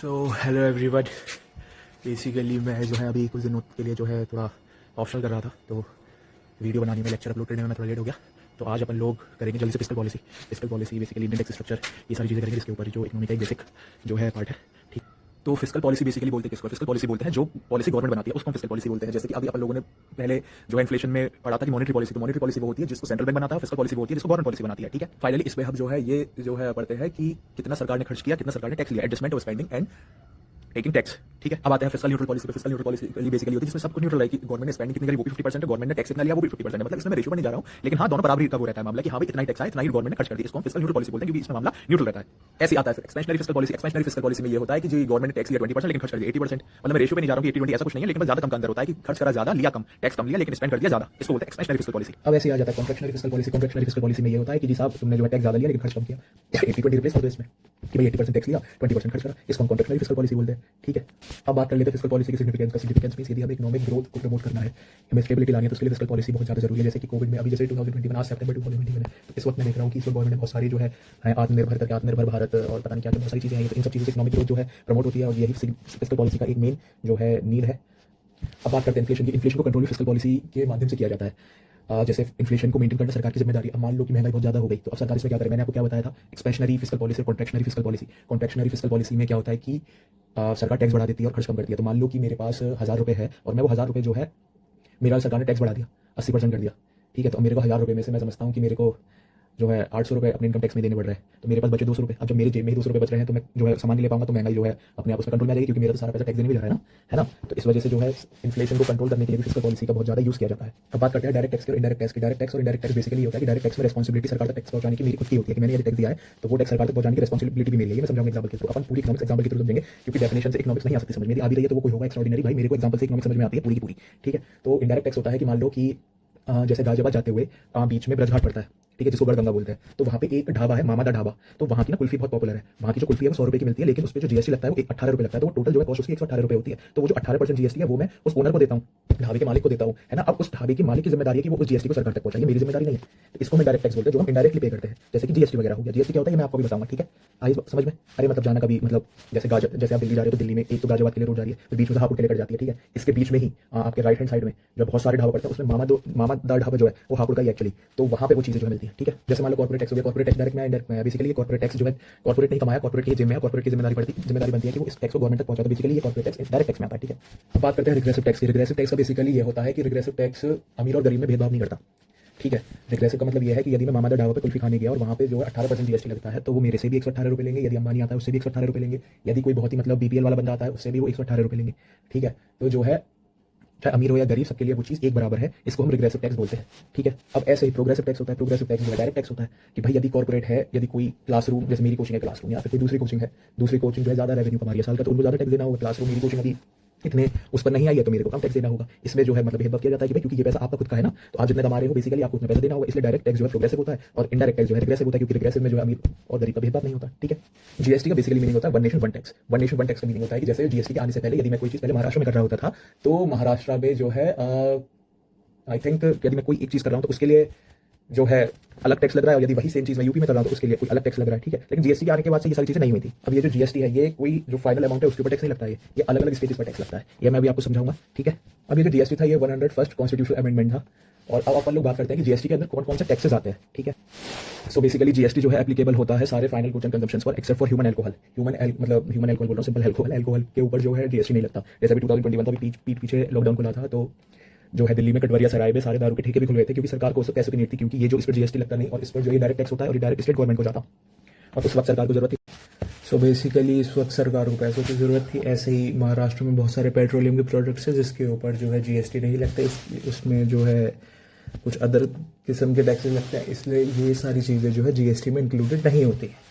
So hello everyone. Basically मैं जो है अभी कुछ दिनों के लिए जो है थोड़ा ऑप्शनल कर रहा था, तो वीडियो बनाने में, लेक्चर अपलोड करने में मैं थोड़ा लेट हो गया। तो आज अपन लोग करेंगे जल्दी से fiscal policy basically Indian tax structure, ये सारी चीज़ें करेंगे जिसके ऊपर जो इकोनॉमी का एक बेसिक जो है पार्ट है। ठीक, तो फिस्कल पॉलिसी बेसिकली बोलते हैं किसको? फिस्कल पॉलिसी बोलते हैं जो पॉलिसी गवर्नमेंट बनाती है उसको हम फिस्कल पॉलिसी बोलते हैं। जैसे कि अभी अपन लोगों ने पहले जो है इन्फ्लेशन में पढ़ा था कि मॉनेटरी पॉलिसी, तो मॉनेटरी पॉलिसी वो होती है जिसको सेंट्रल बैंक बनाता है, फिस्कल पॉलिसी वो होती है जिसको गवर्नमेंट पॉलिसी बनाती है। ठीक है, फाइनली इस पे हम जो है ये जो है पढ़ते हैं कि कितना सरकार ने खर्च किया, कितना सरकार ने टैक्स लिया, adjustment of spending and taking tax. ठीक है, अब आते हैं फिस्कल न्यूट्रल पॉलिसी पे। फिस्कल न्यूट्रल पॉलिसी बेसिकली होती है जिसमें सब कुछ न्यूट्रल है कि गवर्नमेंट ने स्पेंडिंग कितनी करी वो भी 50% है, गवर्नमेंट ने टैक्स कितना लिया वो भी 50% है। मतलब इसमें मैं रेशियो में नहीं जा रहा हूं, लेकिन हाँ दोनों बराबरी का वो रहता है मामला कि हाँ भाई इतना ही टैक्स आया, इतना ही गवर्नमेंट ने खर्च कर दिया। इसको हम फिस्कल न्यूट्रल पॉलिसी बोलते हैं क्योंकि इसमें मामला न्यूट्रल रहता है। ऐसे आता है फिर expansionary fiscal policy. Expansionary fiscal policy में ये होता है कि जी गवर्नमेंट ने टैक्स लिया 20% लेकिन खर्च कर दिया 80%। मतलब मैं रेशियो में नहीं जा रहा हूं कि 80-20 ऐसा कुछ नहीं है, लेकिन ज्यादा कम का अंदर होता है कि खर्च करा ज्यादा, लिया कम, टैक्स कम लिया लेकिन स्पेंड कर दिया ज्यादा। इसको बोलते हैं एक्सपेंशनरी फिस्कल पॉलिसी। अब ऐसे आ जाता है contractionary fiscal policy. Contractionary fiscal policy में ये होता है कि जी साहब तुमने जो है टैक्स ज्यादा लिया लेकिन खर्च कम किया, 80-20 रिप्लेस कर दो इसमें कि भाई 80% टैक्स लिया 20% खर्च करा, इसको हम कॉन्ट्रैक्शनरी फिस्कल पॉलिसी बोलते हैं। ठीक है, अब बात कर लेते हैं फिस्कल पॉलिसी की सिग्निफिकेंस का। सिग्निफिकेंस मींस यदि हम इकोनॉमिक ग्रोथ को प्रमोट करना है, हमें स्टेबिलिटी लानी है, तो उसके लिए फिस्कल पॉलिसी बहुत ज्यादा जरूरी है। जैसे कि कोविड में अभी जैसे 2021 आज सितंबर 2021 में, तो इस वक्त मैं देख रहा हूँ कि इस वक्त गवर्नमेंट ने बहुत सारी जो है आत्मनिर्भर करके आत्मनिर्भर भारत और पता नहीं क्या क्या बहुत सारी चीजें हैं, तो इन सब चीजों से इकोनॉमिक ग्रोथ जो है प्रमोट होती है और यही फिस्कल पॉलिसी का एक मेन जो है नीड है। अब बात करते हैं इन्फ्लेशन की। इन्फ्लेशन को कंट्रोल फिस्कल पॉलिसी के माध्यम से किया जाता है। जैसे इन्फ्लेशन को मेंटेन करना सरकार की जिम्मेदारी। अब मान लो कि महंगाई बहुत ज्यादा हो गई, तो अब सरकार इसमें क्या करे? मैंने आपको क्या बताया था, एक्सपेंशनरी फिस्कल पॉलिसी और contractionary fiscal policy. Contractionary fiscal policy में क्या होता है कि सरकार टैक्स बढ़ा देती है और खर्च कम करती है। तो मान लो कि मेरे पास 1000 रुपये है और मैं वो 1000 रुपये जो है मेरा सरकार ने टैक्स बढ़ा दिया, 80% कर दिया। ठीक है, तो मेरे को 1000 रुपये में से मैं समझता हूँ कि मेरे को जो है 800 रुपये अपने इनकम टैक्स में देने पड़ रहे हैं, तो मेरे पास बचे 200 रुपये। अब जब मेरे जेब में 200 रुपये बच रहे हैं तो मैं जो है सामान नहीं ले पाऊंगा, तो महंगाई जो है अपने आप उसमें कंट्रोल में आ जाएगी क्योंकि मेरा तो सारा पैसा टैक्स देने भी जा रहा है ना। तो इस वजह से जो है इन्फ्लेशन को कंट्रोल करने के लिए भी फिस्कल पॉलिसी का बहुत ज्यादा यूज किया जाता है। अब बात करते हैं डायरेक्ट टैक्स और इनडायरेक्ट टैक्स की। डायरेक्ट टैक्स और इनडायरेक्ट टैक्स बेसिकली होता है कि डायरेक्ट टैक्स में रिस्पांसिबिलिटी सरकार तक टैक्स पहुंचाने की मेरी खुद की होती है कि मैंने ये टैक्स दिया है तो वो टैक्स सरकार तक पहुंचाने की रिस्पांसिबिलिटी भी मेरी है। मैं समझाऊंगा एग्जांपल के थ्रू। अपन पूरी इकोनॉमिक्स एग्जांपल के थ्रू समझेंगे क्योंकि डेफिनेशन से इकोनॉमिक्स नहीं आ सकती समझ में, आ भी रही है तो वो कोई होगा एक्स्ट्राऑर्डिनरी। भाई मेरे को एग्जांपल से इकोनॉमिक्स समझ में आती है पूरी की पूरी। ठीक है, तो इनडायरेक्ट टैक्स होता है कि मान लो कि जैसे गाजियाबाद जाते हुए बीच में ब्रजघाट पड़ता है, ठीक है, जिसको गढ़गंगा बोलते हैं, तो वहाँ पे एक ढाबा है मामा दा ढाबा। तो वहाँ की ना कुल्फी बहुत पॉपुलर है। वहाँ की जो कुल्फी है वो 100 रुपये की मिलती है, लेकिन उस पर जो जीएसटी लगता है वो 18 रुपये लगता है। तो वो टोटल जो है कॉस्ट उसकी 118 रुपये होती है। तो वो जो 18% जीएसटी है वो मैं उस ओनर को देता हूँ, ढाबे के मालिक को देता हूँ, है ना। अब उस ढाबे के मालिक की जिम्मेदारी है कि वो उस जीएसटी को सरकार तक पहुंचाए, मेरी जिम्मेदारी नहीं है। तो इसको हम डायरेक्ट टैक्स बोलते हैं, जो हम इनडायरेक्टली पे करते हैं। जैसे कि जीएसटी वगैरह हो गया। जीएसटी क्या होता है मैं आपको भी बताऊंगा, ठीक है, आइए समझ में। अरे मतलब जाना कभी मतलब जैसे जैसे आप दिल्ली जा रहे हो तो दिल्ली में एक तो गाजियाबाद के लिए रोड जा रही है, फिर बीच में हापुड़ के लेकर जाती है। ठीक है, इसके बीच में ही आपके राइट हैंड साइड में जो बहुत सारे ढाबा पड़ते हैं उसमें मामा दा ढाबा जो है वो हापुड़ का ही एक्चुअली। तो वहाँ पे वो चीजें जो है मिलती है। ठीक है, जैसे मान लो कॉर्पोरेट टैक्स हो गया। कॉर्पोरेट टैक्स डायरेक्ट में इंडायरेक्ट में। बेसिकली ये कॉर्पोरेट टैक्स जो है कॉर्पोरेट नहीं कमाया, कॉर्पोरेट की जिम्मे है, कॉर्पोरेट की जिम्मेदारी बनती है कि वो इस टैक्स को गवर्नमेंट तक पहुंचा। तो बेसिकली ये कॉर्पोरेट टैक्स डायरेक्ट टैक्स में आता है। ठीक है, अब बात करते हैं रिग्रेसिव टैक्स की। रिग्रेसिव टैक्स का बेसिकली ये होता है कि रिग्रेसिव टैक्स अमीर और गरीब में भेदभाव नहीं करता। ठीक है, रिग्रेसिव का मतलब ये है कि यदि मैं मामा दा ढाबा पे कुल्फी खाने गया और वहाँ पे जो है 18% जीएसटी लगता है, तो वो मेरे से भी 118 रुपये लेंगे। यदि अंबानी आता है उससे भी 118 रुपये लेंगे। यदि कोई बहुत ही मतलब बीपीएल वाला बंदा आता है उससे भी वो 118 रुपये लेंगे। ठीक है, तो जो है चाहे अमीर हो या गरीब सबके लिए वो चीज़ एक बराबर है। इसको हम रिग्रेसिव टैक्स बोलते हैं। ठीक है, अब ऐसे ही प्रोग्रेसिव टैक्स होता है। प्रोग्रेसिव टैक्स जो है डायरेक्ट टैक्स होता है कि भाई यदि कॉर्पोरेट है, यदि कोई क्लासरूम, जैसे मेरी कोचिंग है क्लासरूम, या फिर कोई दूसरी कोचिंग है, दूसरी कोचिंग जो है ज़्यादा रेवेन्यू कमा रही है साल का, तो उनको ज़्यादा टैक्स देना होगा। क्लासरूम मेरी कोचिंग अभी इतने उस पर नहीं आई है तो मेरे को कम टैक्स देना होगा। इसमें जो है मतलब भेदभाव किया जाता है कि भाई क्योंकि ये पैसा आपका खुद का है ना, तो आप जितने कमा रहे हो बेसिकली आपको उतना पैसा देना होगा। इसलिए डायरेक्ट टैक्स जो है प्रोग्रेसिव होता है और इनडायरेक्ट टैक्स जो है रिग्रेसिव होता है, क्योंकि रिग्रेसिव में जो है अमीर और गरीब का भेदभाव नहीं होता। ठीक है, जीएसटी का बेसिकली मीनिंग होता है one nation one tax. One nation one tax का मीनिंग होता है कि जैसे जीएसटी के आने से पहले यदि मैं कोई चीज़ पहले महाराष्ट्र में कर रहा होता था, तो महाराष्ट्र में जो है आई थिंक यदि मैं कोई एक चीज़ कर रहा हूँ तो उसके लिए जो है अलग टैक्स लग रहा है, और यदि वही सेम चीज़ मैं यूपी में कर रहा हूँ तो उसके लिए कोई अलग टैक्स लग रहा है। ठीक है, लेकिन जीएसटी के आने के बाद से ये सारी चीज़ें नहीं हुई थी। अब ये जो जीएसटी है ये कोई जो फाइनल अमाउंट है उसके ऊपर टैक्स नहीं लगता है, ये अलग अलग स्टेजेस पर टैक्स लगता है। ये मैं अभी आपको समझाऊंगा। ठीक है, अब ये जो जीएसटी था ये 101st कॉन्स्टिट्यूशनल अमेंडमेंट था। और अब अपन लोग बात करते हैं कि जीएसटी के अंदर कौन कौन से टैक्सेस आते हैं। ठीक है, सो बेसिकली जीएसटी जो है एप्लीकेबल होता है सारे फाइनल गुड्स एंड कंजम्पशंस पर एक्सेप्ट फॉर ह्यूमन एल्कोहल। मतलब ह्यूमन एल्कोहल बोल रहा हूँ, सिंपल एल्कोहल। एल्कोहल के ऊपर जो है जीएसटी नहीं लगता। जैसे अभी 2021 था, अभी पीछे लॉकडाउन खुला था, तो जो है दिल्ली में कटवरिया सराय में सारे दारू के ठेके भी खुल गए थे क्योंकि सरकार को उससे पैसों की नीड थी, क्योंकि ये जो इस पर जीएसटी लगता नहीं और इस पर जो ये डायरेक्ट टैक्स होता है और ये डायरेक्ट स्टेट गवर्नमेंट को जाता, और उस वक्त सरकार को जरूरत थी। सो बेसिकली इस वक्त सरकार को पैसों की ज़रूरत थी। ऐसे ही महाराष्ट्र में बहुत सारे पेट्रोलियम के प्रोडक्ट्स हैं जिसके ऊपर जो है जीएसटी नहीं लगता, उसमें जो है कुछ अदर किस्म के टैक्सेस लगते हैं, इसलिए ये सारी चीज़ें जो है जीएसटी में इंक्लूडेड नहीं होती है।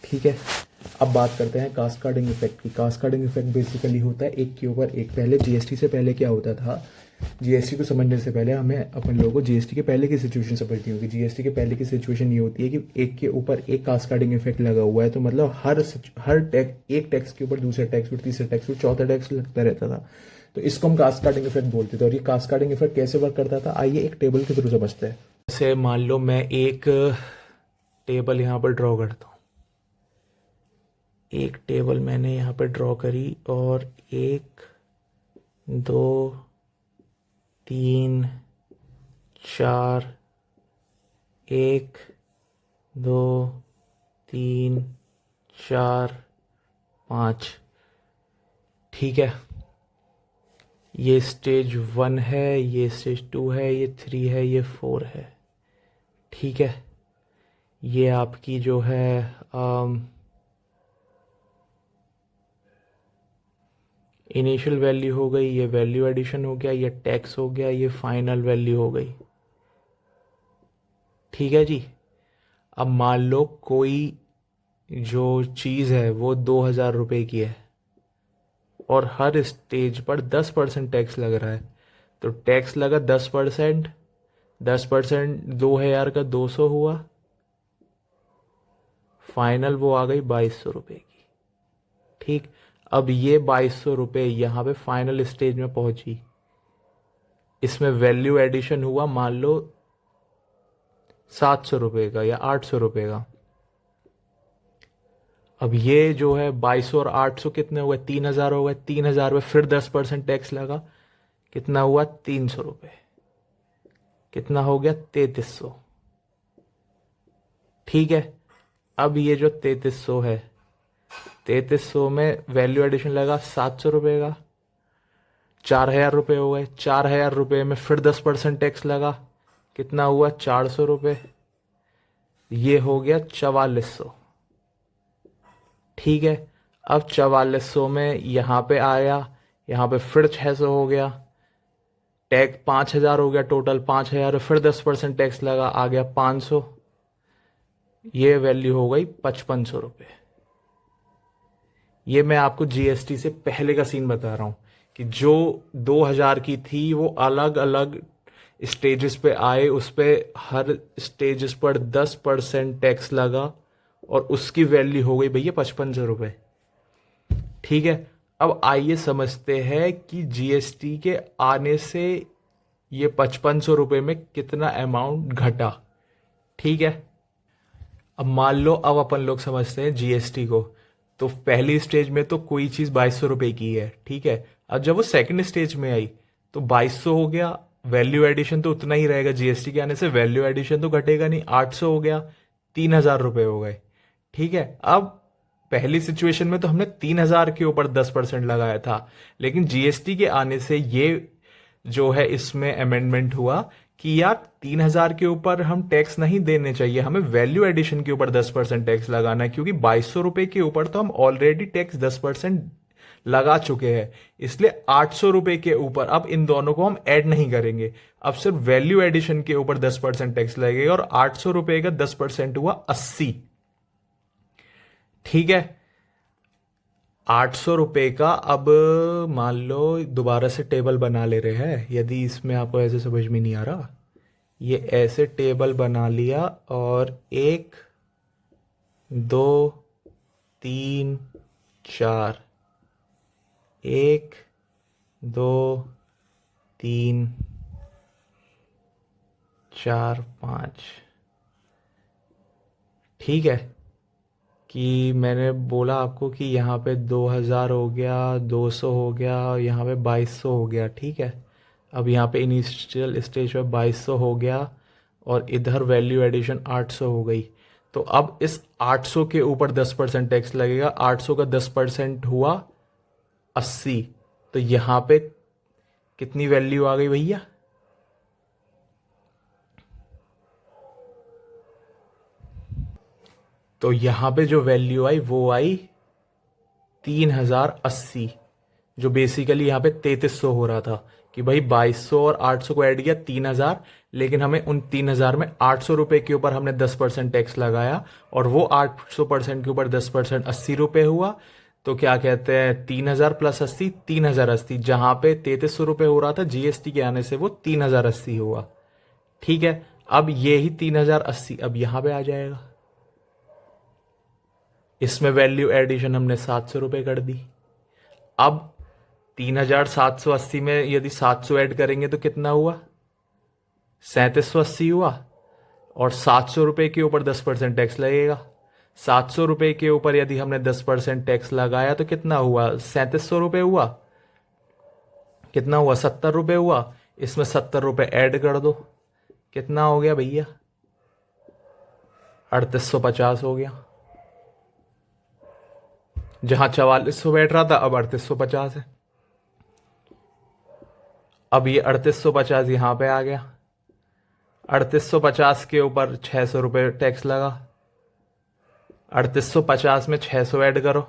ठीक है, अब बात करते हैं कास्केडिंग इफेक्ट की। कास्केडिंग इफेक्ट बेसिकली होता है एक के ऊपर एक। पहले जीएसटी से पहले क्या होता था, जीएसटी को समझने से पहले हमें अपन लोगों को जीएसटी के पहले की सिचुएशन समझनी होगी। जीएसटी के पहले की सिचुएशन ये होती है कि एक के ऊपर एक कास्केडिंग इफेक्ट लगा हुआ है, तो मतलब हर टैक्स, एक टैक्स के ऊपर दूसरे टैक्स फिर तीसरे टैक्स फिर चौथा टैक्स लगता रहता था। तो इसको हम कास्केडिंग इफेक्ट बोलते थे। और ये कास्केडिंग इफेक्ट कैसे वर्क करता था, आइए एक टेबल के थ्रू समझते हैं। जैसे मान लो मैं एक टेबल यहाँ पर ड्रॉ करता हूँ, एक टेबल मैंने यहाँ पे ड्रॉ करी और 1 2 3 4 1 2 3 4 5। ठीक है, ये स्टेज 1 है, ये स्टेज 2 है, ये 3 है, ये 4 है। ठीक है, ये आपकी जो है इनिशियल वैल्यू हो गई, ये वैल्यू एडिशन हो गया, ये टैक्स हो गया, ये फाइनल वैल्यू हो गई। ठीक है जी। अब मान लो कोई जो चीज़ है वो 2,000 रुपये की है और हर स्टेज पर 10% टैक्स लग रहा है। तो टैक्स लगा 10%, 10% 2,000 का 200 हुआ, फाइनल वो आ गई 2,200 रुपये की। ठीक, अब ये 2,200 रुपये यहाँ पे फाइनल स्टेज में पहुंची, इसमें वैल्यू एडिशन हुआ मान लो 700 रुपये का या 800 रुपये का। अब ये जो है 2,200 और 800 कितने हो गए, 3,000 हो गए। 3,000 में फिर 10% टैक्स लगा, कितना हुआ 300 रुपये, कितना हो गया 3,300। ठीक है, अब ये जो 3,300 है, 3,300 में वैल्यू एडिशन लगा 700 रुपये का, 4,000 रुपये हो गए। 4,000 रुपये में फिर 10% टैक्स लगा, कितना हुआ 400 रुपये, ये हो गया 4,400। ठीक है, अब 4,400 में यहाँ पे आया, यहाँ पे फिर 600 हो गया, टैक्स 5,000 हो गया टोटल। 5,000 फिर 10% टैक्स लगा, आ गया 500, ये वैल्यू हो गई 5,500 रुपये। ये मैं आपको जीएसटी से पहले का सीन बता रहा हूँ कि जो 2,000 की थी वो अलग अलग स्टेजेस पे आए, उस पे हर स्टेजेस पर 10% टैक्स लगा और उसकी वैल्यू हो गई भैया 5,500 रुपये। ठीक है, अब आइए समझते हैं कि जीएसटी के आने से ये 5,500 रुपये में कितना अमाउंट घटा। ठीक है, अब मान लो अब अपन लोग समझते हैं जीएसटी को। तो पहली स्टेज में तो कोई चीज़ 2,200 रुपये की है। ठीक है, अब जब वो सेकंड स्टेज में आई तो 2,200 हो गया, वैल्यू एडिशन तो उतना ही रहेगा, जीएसटी के आने से वैल्यू एडिशन तो घटेगा नहीं। 800 हो गया, 3,000 रुपये हो गए। ठीक है, अब पहली सिचुएशन में तो हमने 3,000 के ऊपर 10% लगाया था, लेकिन जीएसटी के आने से ये जो है इसमें अमेंडमेंट हुआ कि यार 3,000 के ऊपर हम टैक्स नहीं देने चाहिए, हमें वैल्यू एडिशन के ऊपर 10% टैक्स लगाना है, क्योंकि 2,200 रुपये के ऊपर तो हम ऑलरेडी टैक्स 10% लगा चुके हैं। इसलिए 800 रुपये के ऊपर अब इन दोनों को हम ऐड नहीं करेंगे, अब सिर्फ वैल्यू एडिशन के ऊपर 10% टैक्स लगेगा और 800 रुपये का 10% हुआ 80। ठीक है, 800 रुपये का अब मान लो दोबारा से टेबल बना ले रहे हैं, यदि इसमें आपको ऐसे समझ में नहीं आ रहा, ये ऐसे टेबल बना लिया और 1 2 3 4, 1 2 3 4 5। ठीक है, कि मैंने बोला आपको कि यहाँ पे 2,000 हो गया, 200 हो गया, यहाँ पे 2,200 हो गया। ठीक है, अब यहाँ पे इनिशियल स्टेज पे 2,200 हो गया और इधर वैल्यू एडिशन 800 हो गई। तो अब इस 800 के ऊपर 10% टैक्स लगेगा। 800 का 10% हुआ 80। तो यहाँ पे कितनी वैल्यू आ गई भैया, तो यहाँ पे जो वैल्यू आई वो आई 3,080, जो बेसिकली यहाँ पे 3,300 हो रहा था कि भाई 2,200 और 800 को ऐड किया 3,000, लेकिन हमें उन 3,000 में 800 रुपये के ऊपर हमने 10% टैक्स लगाया और वो 800% के ऊपर 10% 80 रुपये हुआ। तो क्या कहते हैं 3,000 प्लस 80, 3,080, जहाँ पे 3,300 रुपये हो रहा था जीएसटी के आने से वो 3,080 हुआ। ठीक है, अब ये ही 3,080 अब यहाँ पे आ जाएगा, इसमें वैल्यू एडिशन हमने 700 रुपये कर दी। अब 3,780 में यदि 700 ऐड करेंगे तो कितना हुआ, 3,780 हुआ और 700 रुपये के ऊपर 10% टैक्स लगेगा। ₹700 के ऊपर यदि हमने 10% टैक्स लगाया तो कितना हुआ? ₹3700 हुआ। कितना हुआ? ₹70 हुआ। इसमें ₹70 ऐड कर दो, कितना हो गया भैया? 3850 हो गया। जहां 4400 बैठ रहा था अब 3850 है। अब ये 3850 यहां पे आ गया। 3850 के ऊपर ₹600 टैक्स लगा। 3850 में 600 ऐड करो।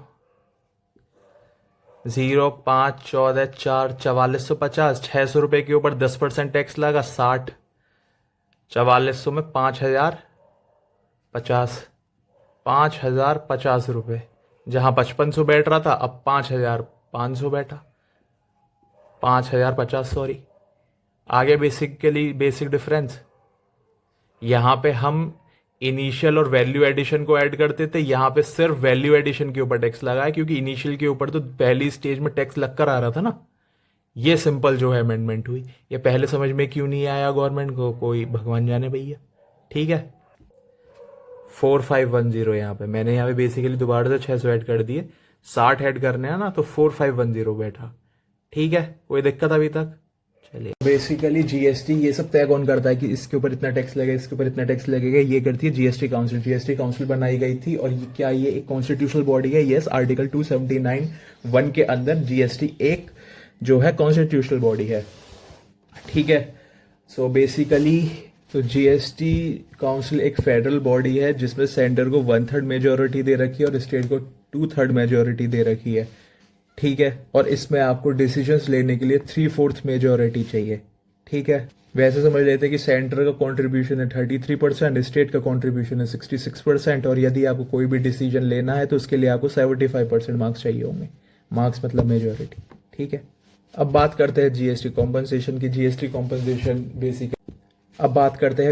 0, 5, 14, 4, 4450। ₹600 के ऊपर 10% टैक्स लगा, 60। 4400 में 5050। ₹5050। जहां 5500 बैठ रहा था अब 5500 बैठा। 5050, सॉरी। आगे बेसिकली बेसिक डिफरेंस, यहां पे हम इनिशियल और वैल्यू एडिशन को ऐड करते थे, यहां पे सिर्फ वैल्यू एडिशन के ऊपर टैक्स लगा है, क्योंकि इनिशियल के ऊपर तो पहली स्टेज में टैक्स लगकर आ रहा था ना। ये सिंपल जो है अमेंडमेंट हुई। ये पहले समझ में क्यों नहीं आया गवर्नमेंट को, कोई भगवान जाने भैया। ठीक है, 4510 यहाँ पे मैंने यहाँ पे बेसिकली दोबारा से 600 ऐड कर दिए। 60 ऐड करने हैं ना, तो 4510 बैठा। ठीक है, कोई दिक्कत अभी तक? चलिए, बेसिकली जीएसटी ये सब तय कौन करता है कि इसके ऊपर इतना टैक्स लगेगा, इसके ऊपर इतना टैक्स लगेगा? ये करती है जीएसटी काउंसिल। जीएसटी काउंसिल बनाई गई थी, और ये क्या, ये एक कॉन्स्टिट्यूशनल बॉडी है। यस, आर्टिकल 279(1) के अंदर जीएसटी एक जो है कॉन्स्टिट्यूशनल बॉडी है। ठीक है, सो बेसिकली तो जीएसटी काउंसिल एक फेडरल बॉडी है, जिसमें सेंटर को 1/3 मेजोरिटी दे रखी है और स्टेट को 2/3 मेजोरिटी दे रखी है। ठीक है, और इसमें आपको डिसीजंस लेने के लिए 3/4 मेजोरिटी चाहिए। ठीक है, वैसे समझ लेते हैं कि सेंटर का कंट्रीब्यूशन है 33%, स्टेट का कंट्रीब्यूशन है 66%, और यदि आपको कोई भी डिसीजन लेना है तो उसके लिए आपको 75% मार्क्स चाहिए होंगे। मार्क्स मतलब मेजोरिटी। ठीक है, अब बात करते हैं जीएसटी कॉम्पनसेशन की। GST compensation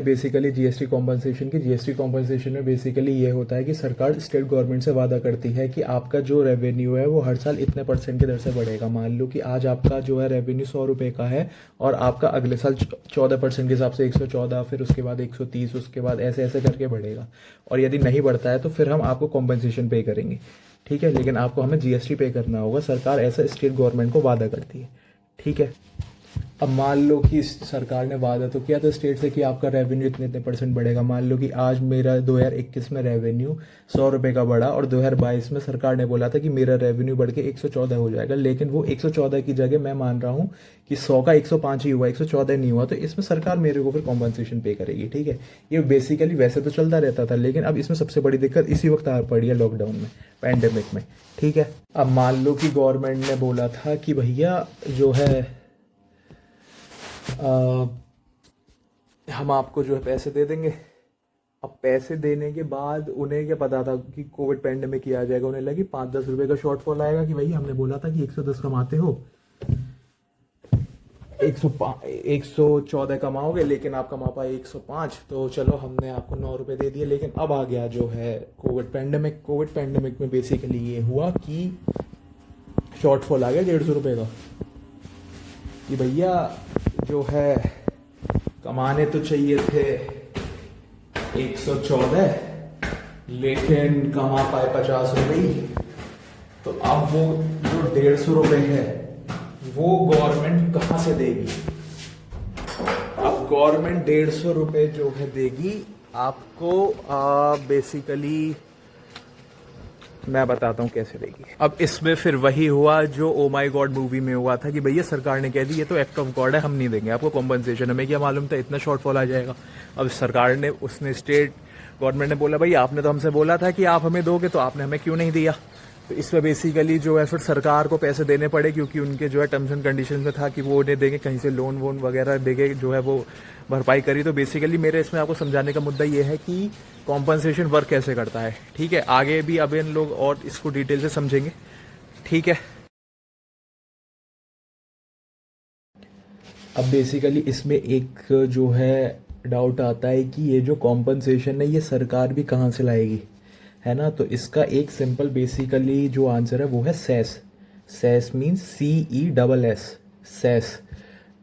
basically GST compensation की। जीएसटी कॉम्पनसेशन में बेसिकली ये होता है कि सरकार स्टेट गवर्नमेंट से वादा करती है कि आपका जो रेवेन्यू है वो हर साल इतने % की दर से बढ़ेगा। मान लो कि आज आपका जो है रेवेन्यू ₹100 का है, और आपका अगले साल 14% के हिसाब से 114, फिर उसके बाद 130, उसके बाद ऐसे ऐसे करके बढ़ेगा। और यदि नहीं बढ़ता है तो फिर हम आपको कॉम्पनसेशन पे करेंगे। ठीक है, लेकिन आपको हमें जीएसटी पे करना होगा। सरकार ऐसा स्टेट गवर्नमेंट को वादा करती है। ठीक है, अब मान लो कि सरकार ने वादा तो किया था स्टेट से कि आपका रेवेन्यू इतने इतने % बढ़ेगा। मान लो कि आज मेरा 2021 में रेवेन्यू ₹100 का बढ़ा, और 2022 में सरकार ने बोला था कि मेरा रेवेन्यू बढ़ के 114 हो जाएगा, लेकिन वो 114 की जगह मैं मान रहा हूँ कि 100 का 105 ही हुआ, 114 नहीं हुआ, तो इसमें सरकार मेरे को फिर कॉम्पनसेशन पे करेगी। ठीक है, ये बेसिकली वैसे तो चलता रहता था, लेकिन अब इसमें सबसे बड़ी दिक्कत इसी वक्त आ पड़ी है, लॉकडाउन में, पैंडेमिक में। ठीक है, अब मान लो कि गवर्नमेंट ने बोला था कि भैया जो है हम आपको जो है पैसे दे देंगे। अब पैसे देने के बाद उन्हें क्या पता था कि कोविड पैंडेमिक ही आ जाएगा। उन्हें लगी 5-10 रुपए का शॉर्टफॉल आएगा कि भाई हमने बोला था कि 110 कमाते हो, 114 कमाओगे, लेकिन आप कमा पाए 105, तो चलो हमने आपको ₹9 दे दिए। लेकिन अब आ गया जो है कोविड पैंडेमिक। कोविड पैंडेमिक में बेसिकली ये हुआ कि शॉर्टफॉल आ गया ₹150 का, कि भैया जो है कमाने तो चाहिए थे 114, लेकिन कमा पाए ₹50 ही। तो अब वो जो ₹150 है वो गवर्नमेंट कहाँ से देगी? अब गवर्नमेंट ₹150 जो है देगी आपको, बेसिकली मैं बताता हूँ कैसे देगी। अब इसमें फिर वही हुआ जो ओ माई गॉड मूवी में हुआ था कि भैया सरकार ने कह दी ये तो एक्ट ऑफ गॉड है, हम नहीं देंगे आपको कॉम्पनसेशन। हमें क्या मालूम था इतना शॉर्टफॉल आ जाएगा। अब सरकार ने, उसने स्टेट गवर्नमेंट ने बोला भाई आपने तो हमसे बोला था कि आप हमें दोगे, तो आपने हमें क्यों नहीं दिया? तो इसमें बेसिकली जो है फिर सरकार को पैसे देने पड़े, क्योंकि उनके जो है टर्म्स एंड कंडीशन में था कि वो उन्हें देंगे, कहीं से लोन वोन वगैरह देंगे, जो है वो भरपाई करी। तो बेसिकली मेरे इसमें आपको समझाने का मुद्दा ये है कि कॉम्पनसेशन वर्क कैसे करता है। ठीक है, आगे भी अब इन लोग और इसको डिटेल से समझेंगे। ठीक है, अब बेसिकली इसमें एक जो है डाउट आता है कि ये जो कॉम्पनसेशन है ये सरकार भी कहाँ से लाएगी, है ना? तो इसका एक सिंपल बेसिकली जो आंसर है वो है cess. Cess means CESS, cess.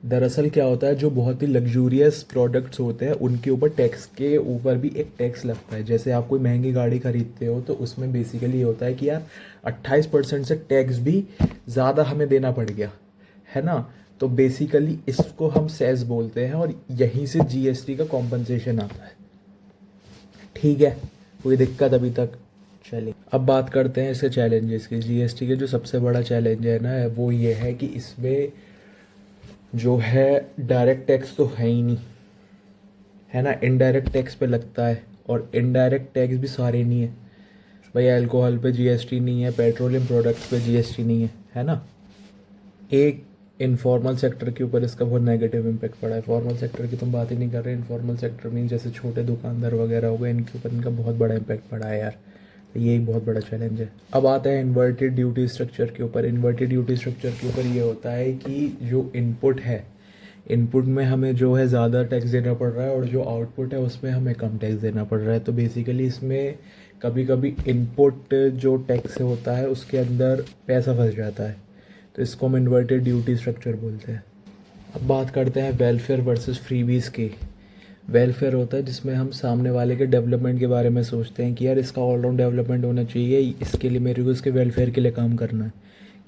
दरअसल क्या होता है, जो बहुत ही लग्जूरियस प्रोडक्ट्स होते हैं उनके ऊपर टैक्स के ऊपर भी एक टैक्स लगता है। जैसे आप कोई महंगी गाड़ी खरीदते हो तो उसमें बेसिकली ये होता है कि यार 28% से टैक्स भी ज़्यादा हमें देना पड़ गया, है ना। तो बेसिकली इसको हम सेस बोलते हैं और यहीं से जीएसटी का कॉम्पनसेशन आता है। ठीक है, कोई दिक्कत अभी तक? चलिए अब बात करते हैं इसके चैलेंजेस की। जीएसटी के जो सबसे बड़ा चैलेंज है ना, वो ये है कि इसमें जो है डायरेक्ट टैक्स तो है ही नहीं, है ना। इनडायरेक्ट टैक्स पे लगता है, और इनडायरेक्ट टैक्स भी सारे नहीं है भाई। अल्कोहल पे जीएसटी नहीं है, पेट्रोलियम प्रोडक्ट्स पे जीएसटी नहीं है ना। एक इनफॉर्मल सेक्टर के ऊपर इसका बहुत नेगेटिव इम्पैक्ट पड़ा है। फॉर्मल सेक्टर की तुम बात ही नहीं कर रहे। इनफॉर्मल सेक्टर में जैसे छोटे दुकानदार वगैरह हो गए, इनके ऊपर इनका बहुत बड़ा इम्पैक्ट पड़ा है यार। ये एक बहुत बड़ा चैलेंज है। अब आता है इन्वर्टेड ड्यूटी स्ट्रक्चर के ऊपर। इन्वर्टेड ड्यूटी स्ट्रक्चर के ऊपर ये होता है कि जो इनपुट है, इनपुट में हमें जो है ज़्यादा टैक्स देना पड़ रहा है, और जो आउटपुट है उसमें हमें कम टैक्स देना पड़ रहा है। तो बेसिकली इसमें कभी कभी इनपुट जो टैक्स होता है उसके अंदर पैसा फंस जाता है। तो इसको हम इन्वर्टेड ड्यूटी स्ट्रक्चर बोलते हैं। अब बात करते हैं वेलफेयर वर्सेस फ्रीबीज की। वेलफेयर होता है जिसमें हम सामने वाले के डेवलपमेंट के बारे में सोचते हैं कि यार इसका ऑलराउंड डेवलपमेंट होना चाहिए, इसके लिए मेरे को इसके वेलफेयर के लिए काम करना है।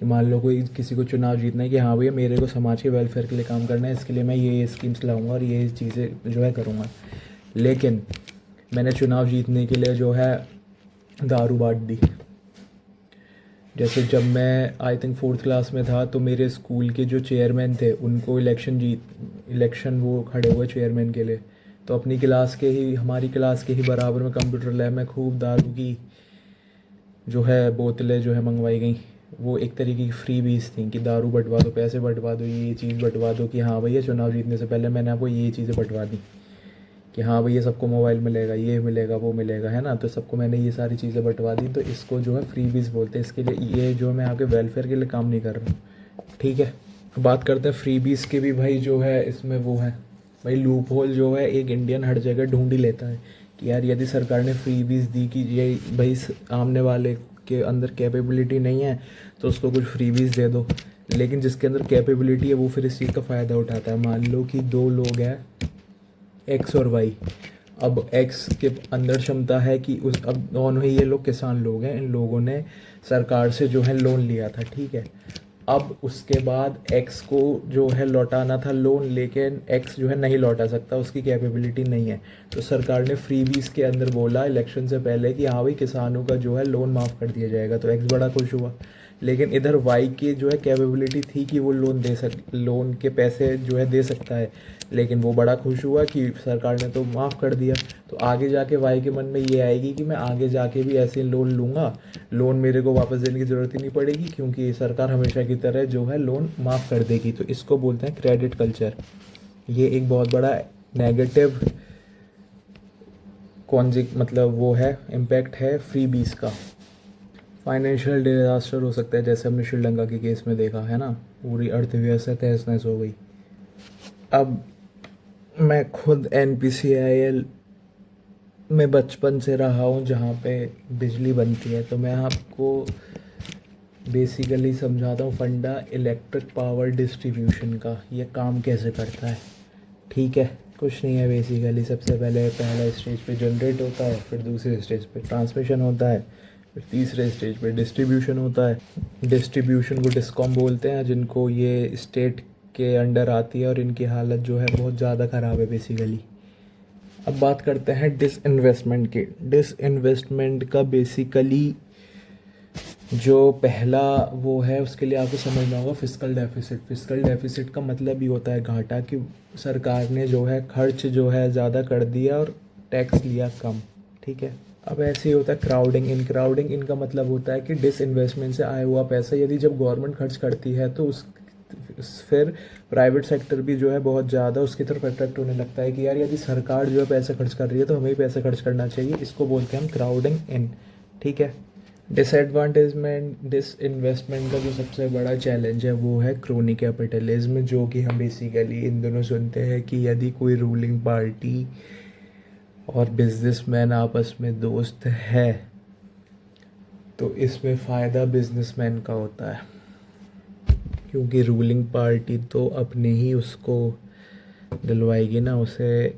कि मान लो कोई किसी को चुनाव जीतना है कि हाँ भैया मेरे को समाज के वेलफेयर के लिए काम करना है, इसके लिए मैं ये स्कीम्स लाऊंगा और ये चीज़ें जो है करूँगा। लेकिन मैंने चुनाव जीतने के लिए जो है दारू बांट दी। जैसे जब मैं आई थिंक 4th क्लास में था, तो मेरे स्कूल के जो चेयरमैन थे उनको इलेक्शन वो खड़े हुए चेयरमैन के लिए। तो अपनी क्लास के ही, हमारी क्लास के ही बराबर में कंप्यूटर लैब में खूब दारू की जो है बोतलें जो है मंगवाई गई। वो एक तरीके की फ्री बीज थी कि दारू बंटवा दो, पैसे बंटवा दो, ये चीज़ बंटवा दो कि हाँ भैया चुनाव जीतने से पहले मैंने आपको ये चीज़ें बंटवा दी कि हाँ भैया सबको मोबाइल मिलेगा, ये मिलेगा, वो मिलेगा, है ना। तो सबको मैंने ये सारी चीज़ें बंटवा दी। तो इसको जो है फ्री बीज बोलते हैं। इसके लिए ये जो मैं आपके वेलफेयर के लिए काम नहीं कर रहा हूँ, ठीक है। बात करते हैं फ्री बीज के भी। भाई जो है इसमें वो है भाई लूप होल जो है एक इंडियन हर जगह ढूंढ ही लेता है कि यार यदि सरकार ने फ्री बीज दी कि ये भाई सामने वाले के अंदर कैपेबिलिटी नहीं है तो उसको कुछ फ्री बीज दे दो। लेकिन जिसके अंदर कैपेबिलिटी है वो फिर इस चीज़ का फ़ायदा उठाता है। मान लो कि दो लोग हैं, एक्स और वाई। अब एक्स के अंदर क्षमता है कि उस, अब दोनों ही ये लोग किसान लोग हैं, इन लोगों ने सरकार से जो है लोन लिया था, ठीक है। अब उसके बाद एक्स को जो है लौटाना था लोन, लेकिन एक्स जो है नहीं लौटा सकता, उसकी कैपेबिलिटी नहीं है। तो सरकार ने फ्रीबीज के अंदर बोला इलेक्शन से पहले कि हाँ भाई किसानों का जो है लोन माफ़ कर दिया जाएगा। तो एक्स बड़ा खुश हुआ। लेकिन इधर वाई की जो है कैपेबिलिटी थी कि वो लोन के पैसे जो है दे सकता है, लेकिन वो बड़ा खुश हुआ कि सरकार ने तो माफ़ कर दिया। तो आगे जाके वाई के मन में ये आएगी कि मैं आगे जाके भी ऐसे लोन लूँगा, लोन मेरे को वापस देने की ज़रूरत ही नहीं पड़ेगी क्योंकि सरकार हमेशा की तरह जो है लोन माफ़ कर देगी। तो इसको बोलते हैं क्रेडिट कल्चर। ये एक बहुत बड़ा नेगेटिव मतलब वो है इम्पैक्ट है फ्री बीज का। फाइनेंशियल डिजास्टर हो सकता है, जैसे हमने श्रीलंका के केस में देखा है ना, पूरी अर्थव्यवस्था तहस नहस हो गई। अब मैं खुद NPCIL में बचपन से रहा हूँ जहाँ पे बिजली बनती है, तो मैं आपको बेसिकली समझाता हूँ फंडा इलेक्ट्रिक पावर डिस्ट्रीब्यूशन का, ये काम कैसे करता है, ठीक है। कुछ नहीं है बेसिकली, सबसे पहले पहला स्टेज पे जनरेट होता है, फिर दूसरे स्टेज पे ट्रांसमिशन होता है, फिर तीसरे स्टेज पे डिस्ट्रीब्यूशन होता है। डिस्ट्रीब्यूशन को डिस्कॉम बोलते हैं, जिनको ये स्टेट के अंडर आती है और इनकी हालत जो है बहुत ज़्यादा ख़राब है बेसिकली। अब बात करते हैं डिसइन्वेस्टमेंट की। डिसइन्वेस्टमेंट का बेसिकली जो पहला वो है उसके लिए आपको समझना होगा फिस्कल डेफिसिट। फिस्कल डेफिसिट का मतलब ये होता है घाटा, कि सरकार ने जो है खर्च जो है ज़्यादा कर दिया और टैक्स लिया कम, ठीक है। अब ऐसे ही होता है क्राउडिंग इन। क्राउडिंग इन का मतलब होता है कि डिसइन्वेस्टमेंट से आया हुआ पैसा यदि जब गवर्नमेंट खर्च करती है तो फिर प्राइवेट सेक्टर भी जो है बहुत ज़्यादा उसकी तरफ अट्रैक्ट होने लगता है कि यार यदि सरकार जो है पैसा खर्च कर रही है तो हमें भी पैसा खर्च करना चाहिए। इसको बोलते हैं हम क्राउडिंग इन, ठीक है। डिसइन्वेस्टमेंट का जो सबसे बड़ा चैलेंज है वो है क्रोनी कैपिटलिज्म, जो कि हम बेसिकली इन दोनों सुनते हैं कि यदि कोई रूलिंग पार्टी और बिजनेसमैन आपस में दोस्त है तो इसमें फ़ायदा बिजनेसमैन का होता है। क्योंकि रूलिंग पार्टी तो अपने ही उसको दिलवाएगी ना, उसे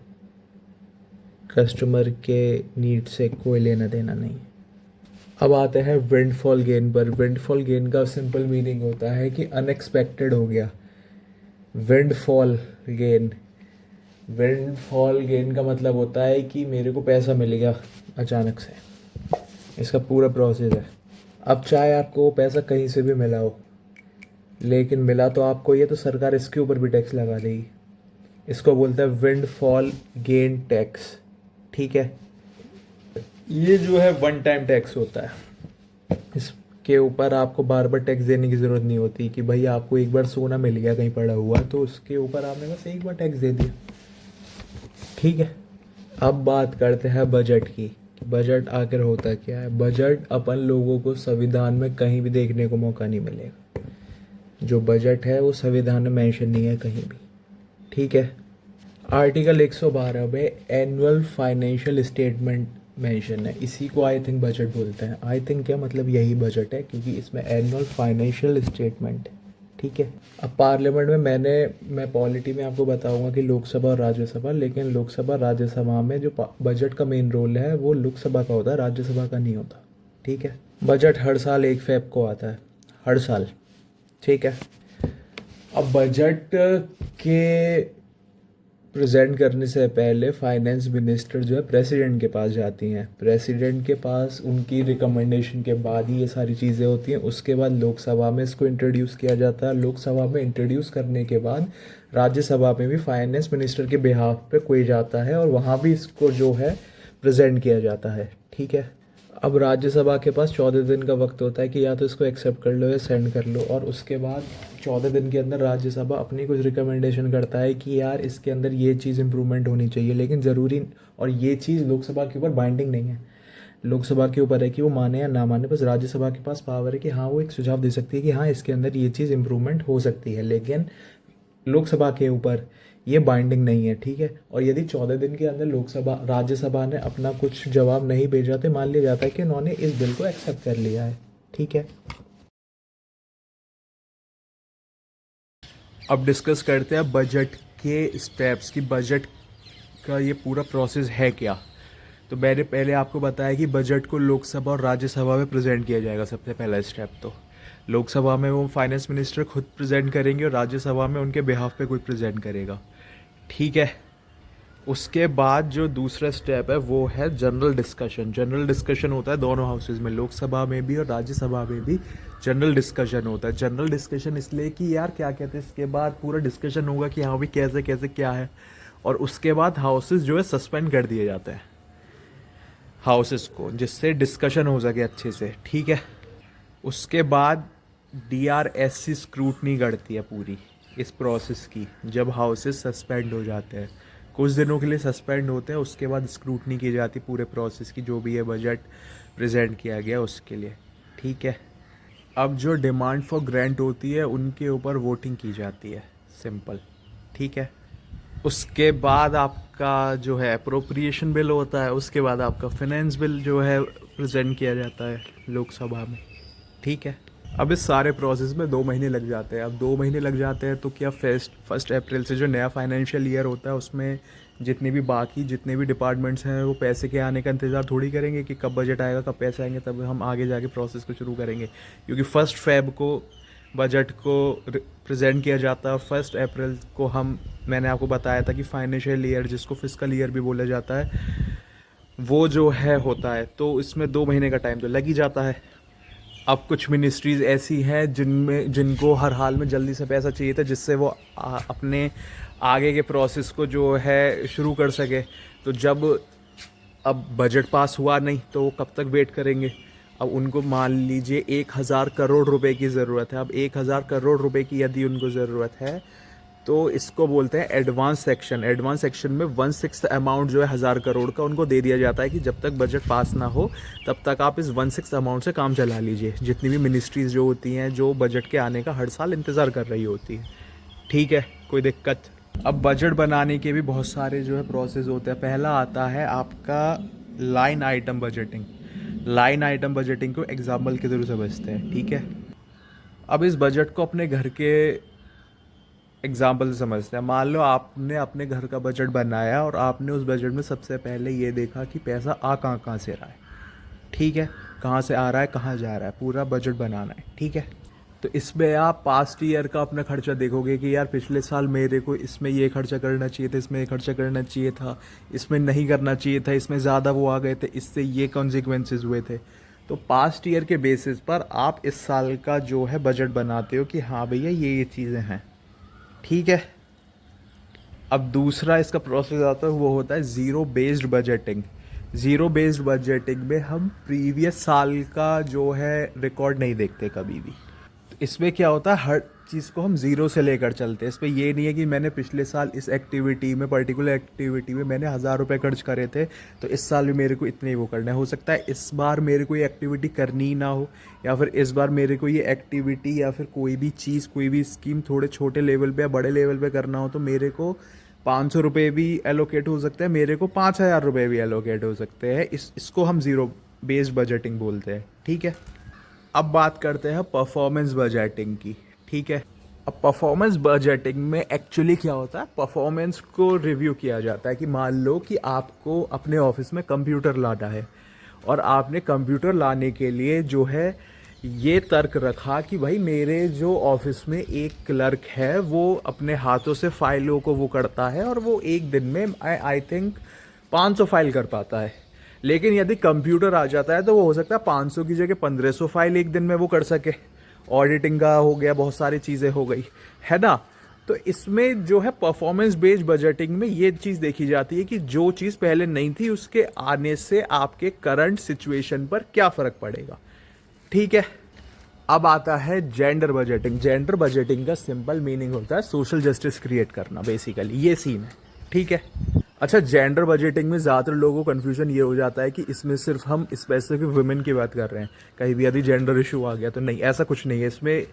कस्टमर के नीड से कोई लेना देना नहीं। अब आते हैं विंडफॉल गेन पर। विंडफॉल गेन का सिंपल मीनिंग होता है कि अनएक्सपेक्टेड हो गया। विंडफॉल गेन, विंडफॉल गेन का मतलब होता है कि मेरे को पैसा मिल गया अचानक से। इसका पूरा प्रोसेस है। अब चाहे आपको वो पैसा कहीं से भी मिला हो, लेकिन मिला तो आपको ये, तो सरकार इसके ऊपर भी टैक्स लगा देगी। इसको बोलते हैं विंडफॉल गेन टैक्स। ठीक है, ये जो है वन टाइम टैक्स होता है। इसके ऊपर आपको बार बार टैक्स देने की ज़रूरत नहीं होती कि भाई आपको एक बार सोना मिल गया कहीं पड़ा हुआ तो उसके ऊपर आपने बस एक बार टैक्स दे दिया। ठीक है, अब बात करते हैं बजट की। बजट आखिर होता क्या है? बजट अपन लोगों को संविधान में कहीं भी देखने को मौका नहीं मिलेगा। जो बजट है वो संविधान में मेंशन नहीं है कहीं भी। ठीक है, आर्टिकल 112 में एनुअल फाइनेंशियल स्टेटमेंट मेंशन है। इसी को आई थिंक बजट बोलते हैं। आई थिंक क्या मतलब यही बजट है, क्योंकि इसमें एनुअल फाइनेंशियल स्टेटमेंट है। ठीक है, अब पार्लियामेंट में मैं पॉलिटी में आपको बताऊंगा कि लोकसभा और राज्यसभा, लेकिन लोकसभा राज्यसभा में जो बजट का मेन रोल है वो लोकसभा का होता है, राज्यसभा का नहीं होता। ठीक है, बजट हर साल 1 फेब को आता है, हर साल। ठीक है, अब बजट के प्रेजेंट करने से पहले फाइनेंस मिनिस्टर जो है प्रेसिडेंट के पास जाती हैं। प्रेसिडेंट के पास उनकी रिकमेंडेशन के बाद ही ये सारी चीज़ें होती हैं। उसके बाद लोकसभा में इसको इंट्रोड्यूस किया जाता है। लोकसभा में इंट्रोड्यूस करने के बाद राज्यसभा में भी फाइनेंस मिनिस्टर के बिहाफ पे कोई जाता है और वहाँ भी इसको जो है प्रेजेंट किया जाता है। ठीक है, अब राज्यसभा के पास 14 दिन का वक्त होता है कि या तो इसको एक्सेप्ट कर लो या सेंड कर लो, और उसके बाद 14 दिन के अंदर राज्यसभा अपनी कुछ रिकमेंडेशन करता है कि यार इसके अंदर ये चीज़ इंप्रूवमेंट होनी चाहिए, लेकिन ज़रूरी, और ये चीज़ लोकसभा के ऊपर बाइंडिंग नहीं है। लोकसभा के ऊपर है कि वो माने या ना माने, बस राज्यसभा के पास पावर है कि हाँ वो एक सुझाव दे सकती है कि हाँ इसके अंदर ये चीज़ इंप्रूवमेंट हो सकती है, लेकिन लोकसभा के ऊपर ये बाइंडिंग नहीं है। ठीक है, और यदि 14 दिन के अंदर राज्यसभा ने अपना कुछ जवाब नहीं भेजा तो मान लिया जाता है कि उन्होंने इस बिल को एक्सेप्ट कर लिया है। ठीक है, अब डिस्कस करते हैं बजट के स्टेप्स की। बजट का ये पूरा प्रोसेस है क्या। तो मैंने पहले आपको बताया कि बजट को लोकसभा और राज्यसभा में प्रेजेंट किया जाएगा। सबसे पहला स्टेप तो लोकसभा में वो फाइनेंस मिनिस्टर खुद प्रेजेंट करेंगे और राज्यसभा में उनके बिहाफ पे कोई प्रेजेंट करेगा। ठीक है, उसके बाद जो दूसरा स्टेप है वो है जनरल डिस्कशन। जनरल डिस्कशन होता है दोनों हाउसेज में, लोकसभा में भी और राज्यसभा में भी जनरल डिस्कशन होता है। जनरल डिस्कशन इसलिए कि यार क्या कहते हैं, इसके बाद पूरा डिस्कशन होगा कि हाँ भी कैसे कैसे क्या है, और उसके बाद हाउसेज जो है सस्पेंड कर दिए जाते हैं हाउसेस को, जिससे डिस्कशन हो सके अच्छे से। ठीक है, उसके बाद DRSC स्क्रूटनी करती है पूरी इस प्रोसेस की। जब हाउसेस सस्पेंड हो जाते हैं, कुछ दिनों के लिए सस्पेंड होते हैं, उसके बाद स्क्रूटनी की जाती है पूरे प्रोसेस की, जो भी है बजट प्रेजेंट किया गया उसके लिए। ठीक है, अब जो डिमांड फॉर ग्रांट होती है उनके ऊपर वोटिंग की जाती है, सिंपल। ठीक है, उसके बाद आपका जो है अप्रोप्रिएशन बिल होता है, उसके बाद आपका फाइनेंस बिल जो है प्रेजेंट किया जाता है लोकसभा में। ठीक है, अब इस सारे प्रोसेस में 2 महीने लग जाते हैं। अब 2 महीने लग जाते हैं तो क्या फर्स्ट अप्रैल से जो नया फाइनेंशियल ईयर होता है उसमें जितने भी डिपार्टमेंट्स हैं वो पैसे के आने का इंतज़ार थोड़ी करेंगे कि कब बजट आएगा, कब पैसे आएंगे, तब हम आगे जाके प्रोसेस को शुरू करेंगे। क्योंकि 1 फेब को बजट को प्रेजेंट किया जाता है और 1 अप्रैल को मैंने आपको बताया था कि फाइनेंशियल ईयर, जिसको फिस्कल ईयर भी बोला जाता है, वो जो है होता है। तो इसमें 2 महीने का टाइम तो लग ही जाता है। अब कुछ मिनिस्ट्रीज़ ऐसी हैं जिनको हर हाल में जल्दी से पैसा चाहिए था, जिससे वो अपने आगे के प्रोसेस को जो है शुरू कर सके। तो जब अब बजट पास हुआ नहीं तो वो कब तक वेट करेंगे। अब उनको मान लीजिए 1000 करोड़ रुपए की ज़रूरत है। अब 1000 करोड़ रुपए की यदि उनको ज़रूरत है तो इसको बोलते हैं एडवांस सेक्शन। एडवांस सेक्शन में 1/6 अमाउंट जो है 1000 करोड़ का उनको दे दिया जाता है कि जब तक बजट पास ना हो तब तक आप इस 1/6 अमाउंट से काम चला लीजिए। जितनी भी मिनिस्ट्रीज़ जो होती हैं जो बजट के आने का हर साल इंतज़ार कर रही होती है। ठीक है, कोई दिक्कत। अब बजट बनाने के भी बहुत सारे जो है प्रोसेस होते हैं। पहला आता है आपका line item budgeting. Line item budgeting को एग्जाम्पल के थ्रू समझते हैं। ठीक है, अब इस बजट को अपने घर के एग्जाम्पल से समझते हैं। मान लो आपने अपने घर का बजट बनाया और आपने उस बजट में सबसे पहले ये देखा कि पैसा आ कहाँ से रहा है, ठीक है, कहाँ से आ रहा है, कहाँ जा रहा है, पूरा बजट बनाना है, ठीक है। तो इसमें आप पास्ट ईयर का अपना खर्चा देखोगे कि यार पिछले साल मेरे को इसमें ये खर्चा करना चाहिए था, इसमें ये खर्चा करना चाहिए था, इसमें नहीं करना चाहिए था, इसमें ज़्यादा वो आ गए थे, इससे ये कॉन्सिक्वेंसेस हुए थे। तो पास्ट ईयर के बेसिस पर आप इस साल का जो है बजट बनाते हो कि हाँ भैया ये चीज़ें हैं, ठीक है। अब दूसरा इसका प्रोसेस आता है, वो होता है zero based budgeting. Zero based budgeting में हम प्रीवियस साल का जो है रिकॉर्ड नहीं देखते कभी भी। तो इसमें क्या होता है, हर चीज़ को हम ज़ीरो से लेकर चलते हैं। इसमें ये नहीं है कि मैंने पिछले साल इस एक्टिविटी में, पर्टिकुलर एक्टिविटी में मैंने 1000 रुपये खर्च करे थे तो इस साल भी मेरे को इतने ही वो करना है। हो सकता है इस बार मेरे को ये एक्टिविटी करनी ही ना हो, या फिर इस बार मेरे को ये एक्टिविटी या फिर कोई भी चीज़, कोई भी स्कीम थोड़े छोटे लेवल पे या बड़े लेवल पे करना हो तो मेरे को 500 रुपये भी एलोकेट हो सकते हैं, मेरे को 5000 रुपये भी एलोकेट हो सकते हैं। इसको हम ज़ीरो बेस्ड बजटिंग बोलते हैं, ठीक है। अब बात करते हैं परफॉर्मेंस बजटिंग की, ठीक है। अब परफॉर्मेंस बजटिंग में एक्चुअली क्या होता है, परफॉर्मेंस को रिव्यू किया जाता है कि मान लो कि आपको अपने ऑफिस में कंप्यूटर लाना है और आपने कंप्यूटर लाने के लिए जो है ये तर्क रखा कि भाई मेरे जो ऑफिस में एक क्लर्क है वो अपने हाथों से फाइलों को वो करता है और वो एक दिन में आई थिंक 500 फाइल कर पाता है। लेकिन यदि कंप्यूटर आ जाता है तो वो हो सकता है 500 की जगह 1500 फाइल एक दिन में वो कर सके। ऑडिटिंग का हो गया, बहुत सारी चीज़ें हो गई, है ना। तो इसमें जो है परफॉर्मेंस बेस्ड बजटिंग में ये चीज़ देखी जाती है कि जो चीज़ पहले नहीं थी उसके आने से आपके करंट सिचुएशन पर क्या फ़र्क पड़ेगा, ठीक है। अब आता है जेंडर बजटिंग। जेंडर बजटिंग का सिंपल मीनिंग होता है सोशल जस्टिस क्रिएट करना, बेसिकली ये सीन है, ठीक है। अच्छा, जेंडर बजटिंग में ज़्यादातर लोगों को कन्फ्यूजन ये हो जाता है कि इसमें सिर्फ हम स्पेसिफिक वुमेन की बात कर रहे हैं, कहीं भी यदि जेंडर इशू आ गया तो नहीं, ऐसा कुछ नहीं है। इसमें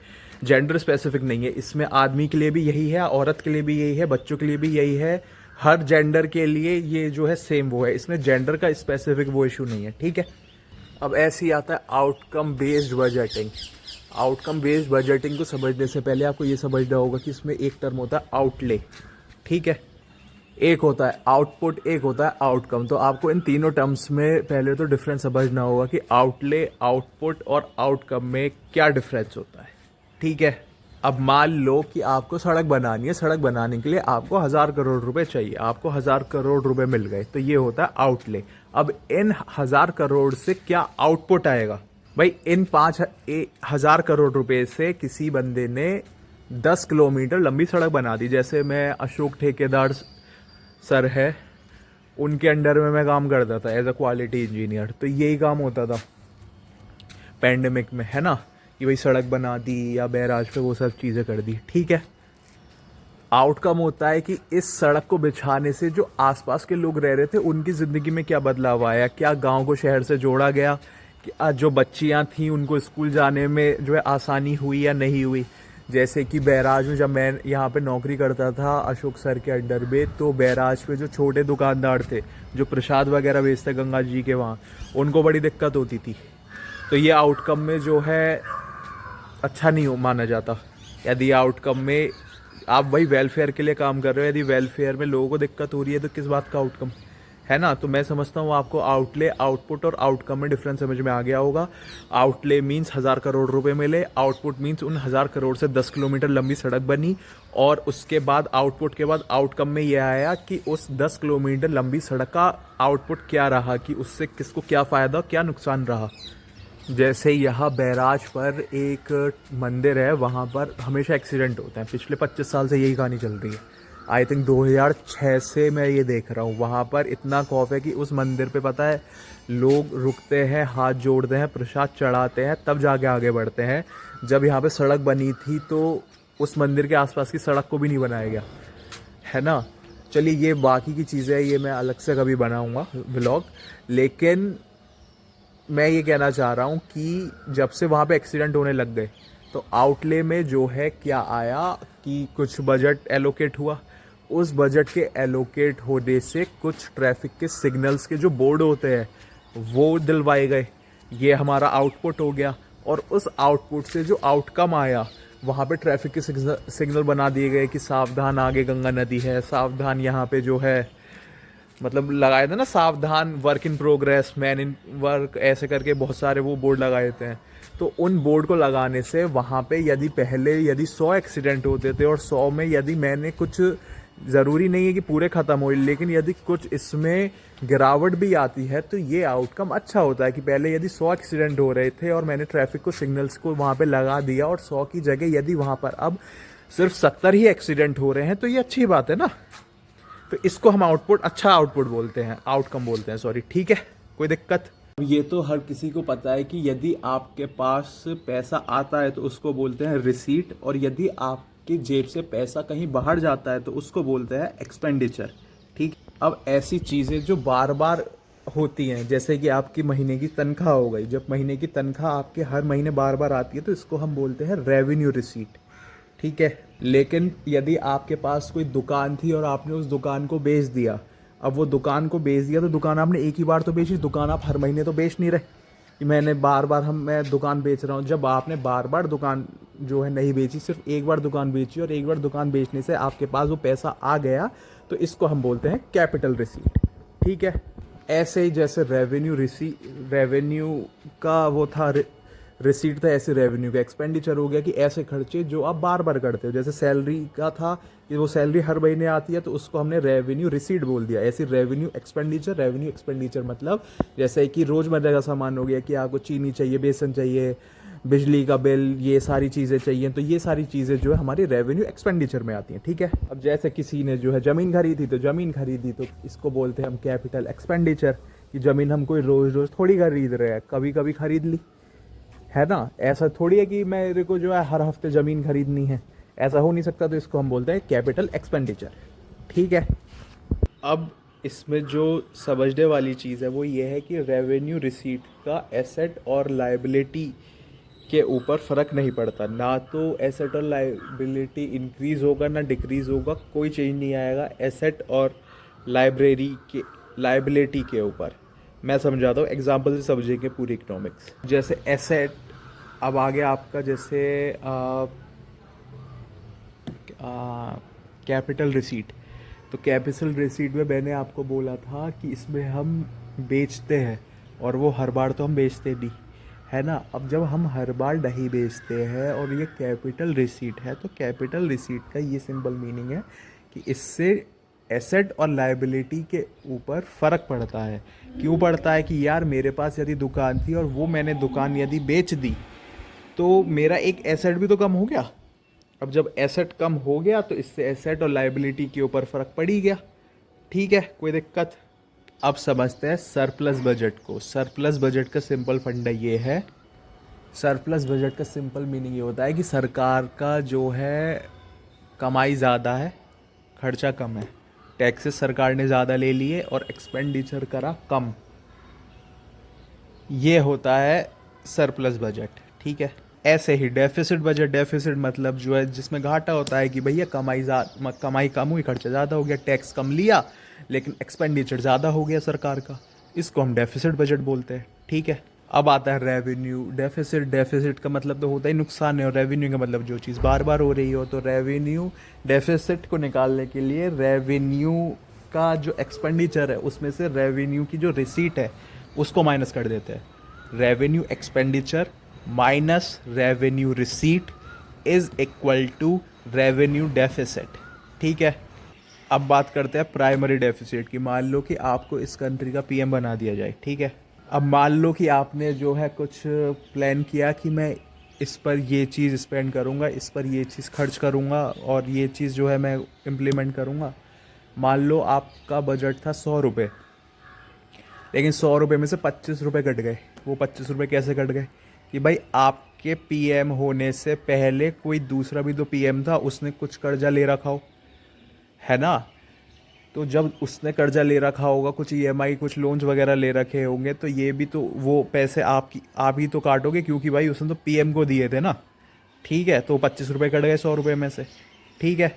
जेंडर स्पेसिफिक नहीं है, इसमें आदमी के लिए भी यही है, औरत के लिए भी यही है, बच्चों के लिए भी यही है, हर जेंडर के लिए ये जो है सेम वो है। इसमें जेंडर का स्पेसिफिक वो इशू नहीं है, ठीक है। अब ऐसे ही आता है outcome based budgeting. Outcome based budgeting को समझने से पहले आपको ये समझना होगा कि इसमें एक टर्म होता है आउटले, ठीक है, एक होता है आउटपुट, एक होता है आउटकम। तो आपको इन तीनों टर्म्स में पहले तो डिफरेंस समझना होगा कि आउटले, आउटपुट और आउटकम में क्या डिफरेंस होता है, ठीक है। अब मान लो कि आपको सड़क बनानी है, सड़क बनाने के लिए आपको 1000 करोड़ रुपए चाहिए, आपको 1000 करोड़ रुपए मिल गए, तो ये होता है आउटले। अब इन 1000 करोड़ से क्या आउटपुट आएगा, भाई इन 5000 करोड़ रुपए से किसी बंदे ने 10 किलोमीटर लंबी सड़क बना दी। जैसे मैं अशोक ठेकेदार सर है, उनके अंडर में मैं काम करता था एज अ क्वालिटी इंजीनियर, तो यही काम होता था पैंडेमिक में, है ना, कि भाई सड़क बना दी या बैराज पे वो सब चीज़ें कर दी, ठीक है। आउटकम होता है कि इस सड़क को बिछाने से जो आसपास के लोग रह रहे थे उनकी ज़िंदगी में क्या बदलाव आया, क्या गांव को शहर से जोड़ा गया, कि जो बच्चियां थीं उनको स्कूल जाने में जो है आसानी हुई या नहीं हुई। जैसे कि बैराज में जब मैं यहाँ पे नौकरी करता था अशोक सर के अंडर में, तो बैराज पे जो छोटे दुकानदार थे जो प्रसाद वगैरह बेचते गंगा जी के वहाँ, उनको बड़ी दिक्कत होती थी। तो ये आउटकम में जो है अच्छा नहीं माना जाता। यदि आउटकम में आप भाई वेलफेयर के लिए काम कर रहे हो, यदि वेलफेयर में लोगों को दिक्कत हो रही है तो किस बात का आउटकम, है ना। तो मैं समझता हूँ आपको आउटले, आउटपुट और आउटकम में डिफरेंस समझ में आ गया होगा। आउटले मीन्स 1000 करोड़ रुपए मिले, आउटपुट मीन्स उन 1000 करोड़ से 10 किलोमीटर लंबी सड़क बनी, और उसके बाद आउटपुट के बाद आउटकम में ये आया कि उस 10 किलोमीटर लंबी सड़क का आउटपुट क्या रहा, कि उससे किसको क्या फ़ायदा, क्या नुकसान रहा। जैसे यहाँ बैराज पर एक मंदिर है, वहाँ पर हमेशा एक्सीडेंट होते हैं, पिछले 25 साल से यही कहानी चल रही है। आई थिंक 2006 से मैं ये देख रहा हूँ। वहाँ पर इतना खौफ है कि उस मंदिर पे पता है लोग रुकते हैं, हाथ जोड़ते हैं, प्रसाद चढ़ाते हैं, तब जाके आगे बढ़ते हैं। जब यहाँ पे सड़क बनी थी तो उस मंदिर के आसपास की सड़क को भी नहीं बनाया गया, है ना। चलिए ये बाकी की चीज़ें ये मैं अलग से कभी बनाऊँगा व्लॉग, लेकिन मैं ये कहना चाह रहा हूँ कि जब से वहाँ पे एक्सीडेंट होने लग गए तो आउटले में जो है क्या आया कि कुछ बजट एलोकेट हुआ। उस बजट के एलोकेट होने से कुछ ट्रैफिक के सिग्नल्स के जो बोर्ड होते हैं वो दिलवाए गए, ये हमारा आउटपुट हो गया। और उस आउटपुट से जो आउटकम आया, वहाँ पे ट्रैफिक के सिग्नल बना दिए गए कि सावधान आगे गंगा नदी है, सावधान यहाँ पे जो है, मतलब लगाए थे ना सावधान work in progress, man in work, ऐसे करके बहुत सारे वो बोर्ड लगाए थे। तो उन बोर्ड को लगाने से वहाँ पे यदि 100 एक्सीडेंट होते थे और 100 में यदि मैंने कुछ, ज़रूरी नहीं है कि पूरे ख़त्म हो, लेकिन यदि कुछ इसमें गिरावट भी आती है तो ये आउटकम अच्छा होता है कि पहले यदि 100 एक्सीडेंट हो रहे थे और मैंने ट्रैफिक को सिग्नल्स को वहाँ पे लगा दिया और 100 की जगह यदि वहाँ पर अब सिर्फ 70 ही एक्सीडेंट हो रहे हैं तो ये अच्छी बात है ना। तो इसको हम अच्छा आउटपुट बोलते हैं, आउटकम बोलते हैं, सॉरी, ठीक है, कोई दिक्कत। ये तो हर किसी को पता है कि यदि आपके पास पैसा आता है तो उसको बोलते हैं रिसीट, और यदि आपकी जेब से पैसा कहीं बाहर जाता है तो उसको बोलते हैं एक्सपेंडिचर, ठीक। अब ऐसी चीज़ें जो बार बार होती हैं, जैसे कि आपकी महीने की तनख्वाह हो गई, जब महीने की तनख्वाह आपके हर महीने बार बार आती है तो इसको हम बोलते हैं रेवेन्यू रिसीट, ठीक है। लेकिन यदि आपके पास कोई दुकान थी और आपने उस दुकान को बेच दिया, अब वो दुकान को बेच दिया तो दुकान आपने एक ही बार तो बेची, दुकान आप हर महीने तो बेच नहीं रहे कि मैं दुकान बेच रहा हूँ। जब आपने बार बार दुकान जो है नहीं बेची, सिर्फ एक बार दुकान बेची और एक बार दुकान बेचने से आपके पास वो पैसा आ गया, तो इसको हम बोलते हैं कैपिटल रिसीट, ठीक है। ऐसे ही जैसे रेवेन्यू का वो था, रिसीट था, ऐसे रेवेन्यू का एक्सपेंडिचर हो गया कि ऐसे खर्चे जो आप बार बार करते हो। जैसे सैलरी का था कि वो सैलरी हर महीने आती है तो उसको हमने रेवेन्यू रिसीट बोल दिया। ऐसी रेवेन्यू एक्सपेंडिचर मतलब जैसे कि रोज़मर्रा का सामान हो गया कि आपको चीनी चाहिए, बेसन चाहिए, बिजली का बिल, ये सारी चीज़ें चाहिए, तो ये सारी चीज़ें जो है हमारी रेवेन्यू एक्सपेंडिचर में आती हैं, ठीक है। अब जैसे किसी ने जो है ज़मीन खरीदी तो इसको बोलते हैं हम कैपिटल एक्सपेंडिचर, कि ज़मीन हम कोई रोज़ रोज़ थोड़ी खरीद रहे हैं, कभी कभी खरीद ली, है ना। ऐसा थोड़ी है कि मेरे को जो है हर हफ्ते ज़मीन खरीदनी है, ऐसा हो नहीं सकता, तो इसको हम बोलते हैं कैपिटल एक्सपेंडिचर, ठीक है। अब इसमें जो समझने वाली चीज़ है वो ये है कि रेवेन्यू रिसीट का एसेट और लायबिलिटी के ऊपर फ़र्क नहीं पड़ता, ना तो एसेट और लायबिलिटी इंक्रीज़ होगा ना डिक्रीज़ होगा, कोई चेंज नहीं आएगा एसेट और लायबिलिटी के ऊपर। मैं समझाता हूँ, एग्जाम्पल से समझेंगे पूरी इकोनॉमिक्स। जैसे एसेट, अब आगे आपका जैसे कैपिटल रिसीट, तो कैपिटल रिसीट में मैंने आपको बोला था कि इसमें हम बेचते हैं और वो हर बार तो हम बेचते नहीं, है ना। अब जब हम हर बार नहीं बेचते हैं और ये कैपिटल रिसीट है, तो कैपिटल रिसीट का ये सिंपल मीनिंग है कि इससे एसेट और लायबिलिटी के ऊपर फ़र्क पड़ता है। क्यों पड़ता है कि यार मेरे पास यदि दुकान थी और वो मैंने दुकान यदि बेच दी तो मेरा एक एसेट भी तो कम हो गया। अब जब एसेट कम हो गया तो इससे एसेट और लायबिलिटी के ऊपर फ़र्क पड़ ही गया, ठीक है, कोई दिक्कत। अब समझते हैं सरप्लस बजट को। सरप्लस बजट का सिंपल फंडा ये है, सरप्लस बजट का सिंपल मीनिंग ये होता है कि सरकार का जो है कमाई ज़्यादा है, खर्चा कम है, टैक्सेस सरकार ने ज़्यादा ले लिए और एक्सपेंडिचर करा कम, ये होता है सरप्लस बजट, ठीक है। ऐसे ही डेफिसिट बजट, डेफिसिट मतलब जो है जिसमें घाटा होता है कि भैया कमाई कम हुई, खर्चा ज़्यादा हो गया, टैक्स कम लिया लेकिन एक्सपेंडिचर ज़्यादा हो गया सरकार का, इसको हम डेफिसिट बजट बोलते हैं, ठीक है। अब आता है रेवेन्यू डेफिसिट। डेफिसिट का मतलब तो होता ही नुकसान है और रेवेन्यू का मतलब जो चीज़ बार बार हो रही हो। तो रेवेन्यू डेफिसिट को निकालने के लिए रेवेन्यू का जो एक्सपेंडिचर है उसमें से रेवेन्यू की जो रिसीट है उसको माइनस कर देते हैं। Revenue expenditure minus revenue receipt is equal to revenue deficit, ठीक है। अब बात करते हैं प्राइमरी डेफिसिट की। मान लो कि आपको इस कंट्री का पीएम बना दिया जाए, ठीक है। अब मान लो कि आपने जो है कुछ प्लान किया कि मैं इस पर ये चीज़ स्पेंड करूँगा, इस पर ये चीज़ खर्च करूँगा और ये चीज़ जो है मैं इम्प्लीमेंट करूँगा। मान लो आपका बजट था 100 रुपये, लेकिन 100 रुपये में से 25 रुपये कट गए। वो 25 रुपये कैसे कट गए कि भाई आपके पीएम होने से पहले कोई दूसरा भी तो पीएम था, उसने कुछ कर्जा ले रखा हो, है ना। तो जब उसने कर्जा ले रखा होगा, कुछ ईएमआई, कुछ लोन्स वगैरह ले रखे होंगे, तो ये भी तो वो पैसे आप ही तो काटोगे क्योंकि भाई उसने तो पीएम को दिए थे ना, ठीक है। तो 25 रुपये कट गए 100 रुपये में से, ठीक है।